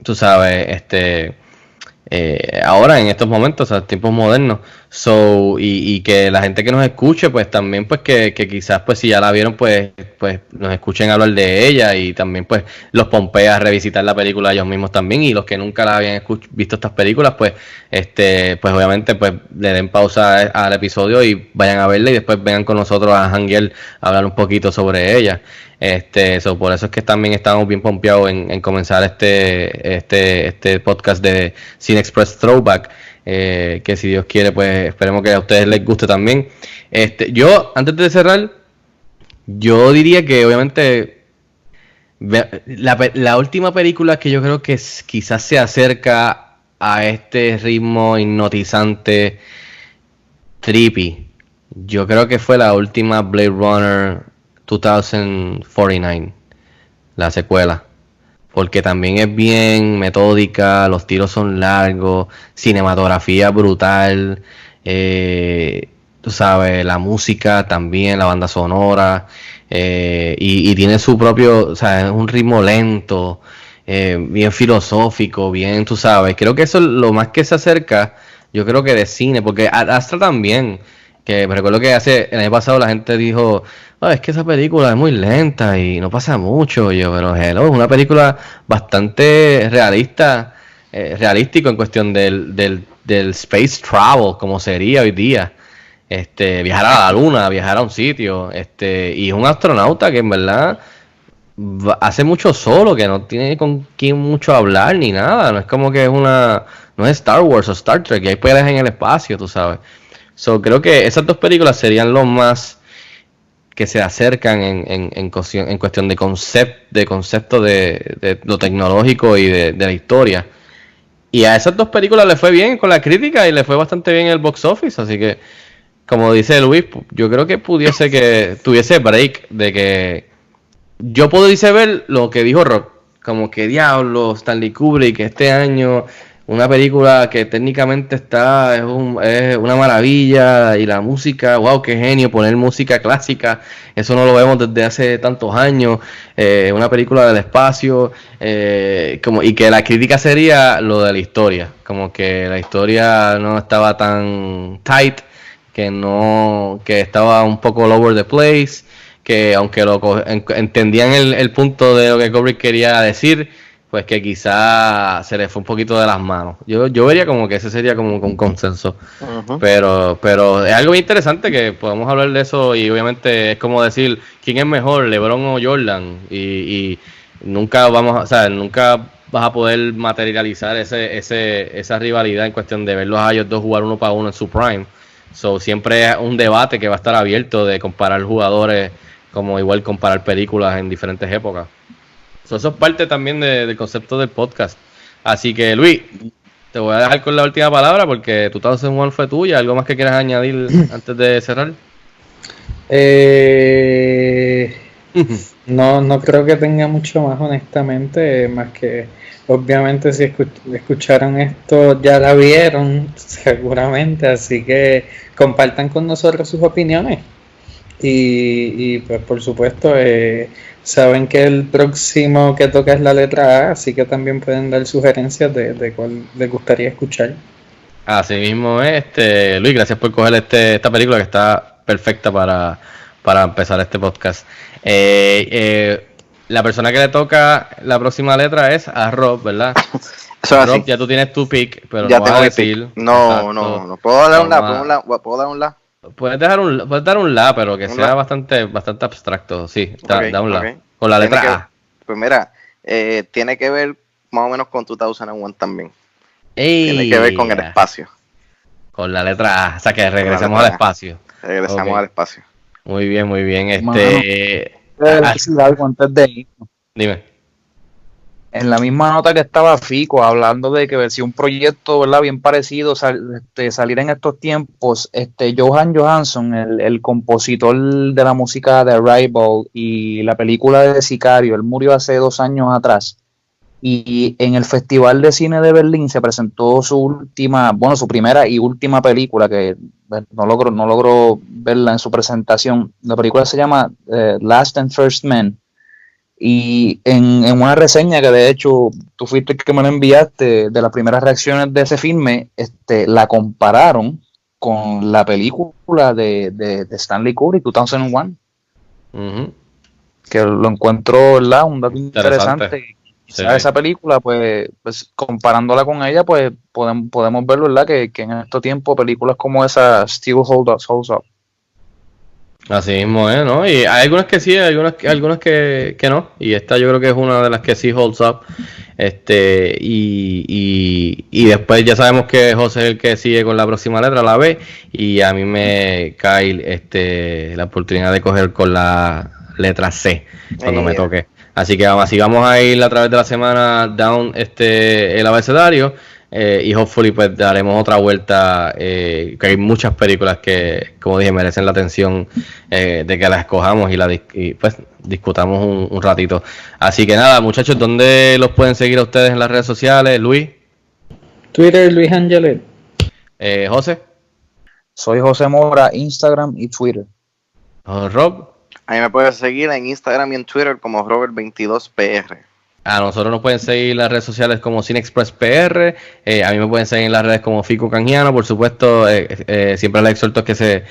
tú sabes, ahora en estos momentos, o sea, tiempos modernos. Y que la gente que nos escuche, pues también, pues que quizás, pues si ya la vieron, pues nos escuchen hablar de ella, y también pues los pompea a revisitar la película ellos mismos también, y los que nunca la habían visto estas películas, pues pues obviamente pues le den pausa al episodio y vayan a verla y después vengan con nosotros a janguear a hablar un poquito sobre ella. Por eso es que también estamos bien pompeados en comenzar este podcast de Cine Express Throwback, que si Dios quiere, pues esperemos que a ustedes les guste también. Yo, antes de cerrar, yo diría que obviamente la última película que yo creo que quizás se acerca a este ritmo hipnotizante, trippy, yo creo que fue la última Blade Runner 2049, la secuela, porque también es bien metódica, los tiros son largos, cinematografía brutal, tú sabes, la música también, la banda sonora, y tiene su propio, o sea, es un ritmo lento, bien filosófico, bien, tú sabes, creo que eso es lo más que se acerca, yo creo que de cine, porque Astra también, que me recuerdo que el año pasado la gente dijo, es que esa película es muy lenta y no pasa mucho. Y yo, pero hello, es una película bastante realístico en cuestión del space travel, como sería hoy día. Viajar a la luna, viajar a un sitio, y es un astronauta que en verdad hace mucho solo, que no tiene con quién mucho hablar ni nada. No es como que no es Star Wars o Star Trek, y hay peleas en el espacio, tú sabes. So, creo que esas dos películas serían los más que se acercan en cuestión de concepto de lo tecnológico y de la historia. Y a esas dos películas le fue bien con la crítica y le fue bastante bien el box office, así que, como dice Luis, yo creo que tuviese break de que yo pudiese ver lo que dijo Rock, como que diablo, Stanley Kubrick este año, una película que técnicamente es una maravilla, y la música, wow, qué genio, poner música clásica, eso no lo vemos desde hace tantos años, una película del espacio, y que la crítica sería lo de la historia, como que la historia no estaba tan tight, que estaba un poco all over the place, que aunque entendían el punto de lo que Kubrick quería decir, pues que quizá se le fue un poquito de las manos. Yo vería como que ese sería como un consenso. Uh-huh. Pero es algo interesante que podemos hablar de eso, y obviamente es como decir quién es mejor, LeBron o Jordan, y nunca nunca vas a poder materializar esa rivalidad en cuestión de verlos a ellos dos jugar uno para uno en su prime. So, siempre es un debate que va a estar abierto de comparar jugadores, como igual comparar películas en diferentes épocas. So, eso es parte también del concepto del podcast. Así que, Luis, te voy a dejar con la última palabra porque 2001 fue tuya. ¿Algo más que quieras añadir antes de cerrar? No creo que tenga mucho más, honestamente, más que obviamente si escucharon esto ya la vieron seguramente, así que compartan con nosotros sus opiniones y pues por supuesto saben que el próximo que toca es la letra A, así que también pueden dar sugerencias de cuál les gustaría escuchar. Así mismo es, Luis, gracias por coger esta película que está perfecta para empezar este podcast. La persona que le toca la próxima letra es a Rob, ¿verdad? Rob, ya tú tienes tu pick, pero ya no vas a decir. No. ¿Puedo dar un la? Puedes dar un la, pero que sea bastante abstracto. Sí, da un la. Okay. Con la letra A. Pues mira, tiene que ver más o menos con 2001 también. Tiene que ver con el espacio. Con la letra A, o sea que regresemos al espacio. Regresamos al espacio. Muy bien. Decir algo antes de ir. Dime. En la misma nota que estaba Fico hablando de que si un proyecto, ¿verdad?, bien parecido salir en estos tiempos, Johan Johansson, el compositor de la música de Arrival y la película de Sicario, él murió hace 2 años atrás, y en el Festival de Cine de Berlín se presentó su primera y última película, que no logró verla en su presentación. La película se llama Last and First Men. Y en una reseña que de hecho tú fuiste el que me la enviaste, de las primeras reacciones de ese filme, la compararon con la película de Stanley Kubrick, 2001. Uh-huh. Que lo encuentro, ¿verdad?, un dato interesante. Sí. Esa película, pues comparándola con ella, pues podemos ver, ¿verdad?, que en estos tiempos películas como esa still holds up. Así mismo es, ¿no? Y hay algunas que sí, hay algunas que no. Y esta yo creo que es una de las que sí holds up. Y después ya sabemos que José es el que sigue con la próxima letra, la B. Y a mí me cae la oportunidad de coger con la letra C cuando me toque. Así que vamos a ir a través de la semana down el abecedario. Y hopefully pues daremos otra vuelta, que hay muchas películas que, como dije, merecen la atención, de que las escojamos y pues discutamos un ratito. Así que nada, muchachos, ¿dónde los pueden seguir a ustedes en las redes sociales? Luis. Twitter, Luis Angelet. José. Soy José Mora, Instagram y Twitter. Rob. A mí me puedes seguir en Instagram y en Twitter como Robert22PR. A nosotros nos pueden seguir en las redes sociales como CineExpress PR, a mí me pueden seguir en las redes como Fico Canjiano, por supuesto, siempre les exhorto que se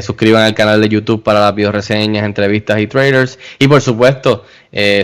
suscriban al canal de YouTube para las videoreseñas, entrevistas y trailers, y por supuesto,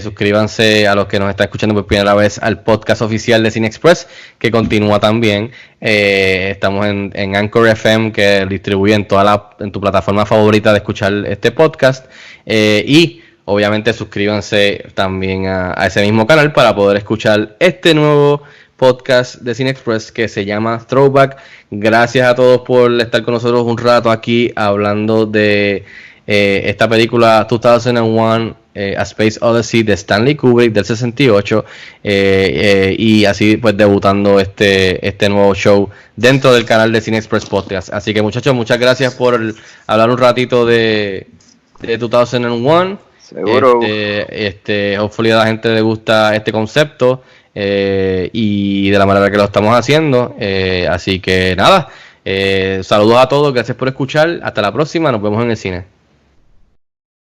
suscríbanse a los que nos están escuchando por primera vez al podcast oficial de CineExpress, que continúa también. Estamos en Anchor FM, que distribuye en tu plataforma favorita de escuchar este podcast, y obviamente suscríbanse también a ese mismo canal para poder escuchar este nuevo podcast de CineExpress que se llama Throwback. Gracias a todos por estar con nosotros un rato aquí hablando de esta película 2001 A Space Odyssey de Stanley Kubrick del 68, y así pues debutando este nuevo show dentro del canal de CineExpress Podcast. Así que muchachos, muchas gracias por hablar un ratito de 2001. Seguro. Hopefully a la gente le gusta este concepto y de la manera que lo estamos haciendo. Así que nada, saludos a todos, gracias por escuchar. Hasta la próxima, nos vemos en el cine.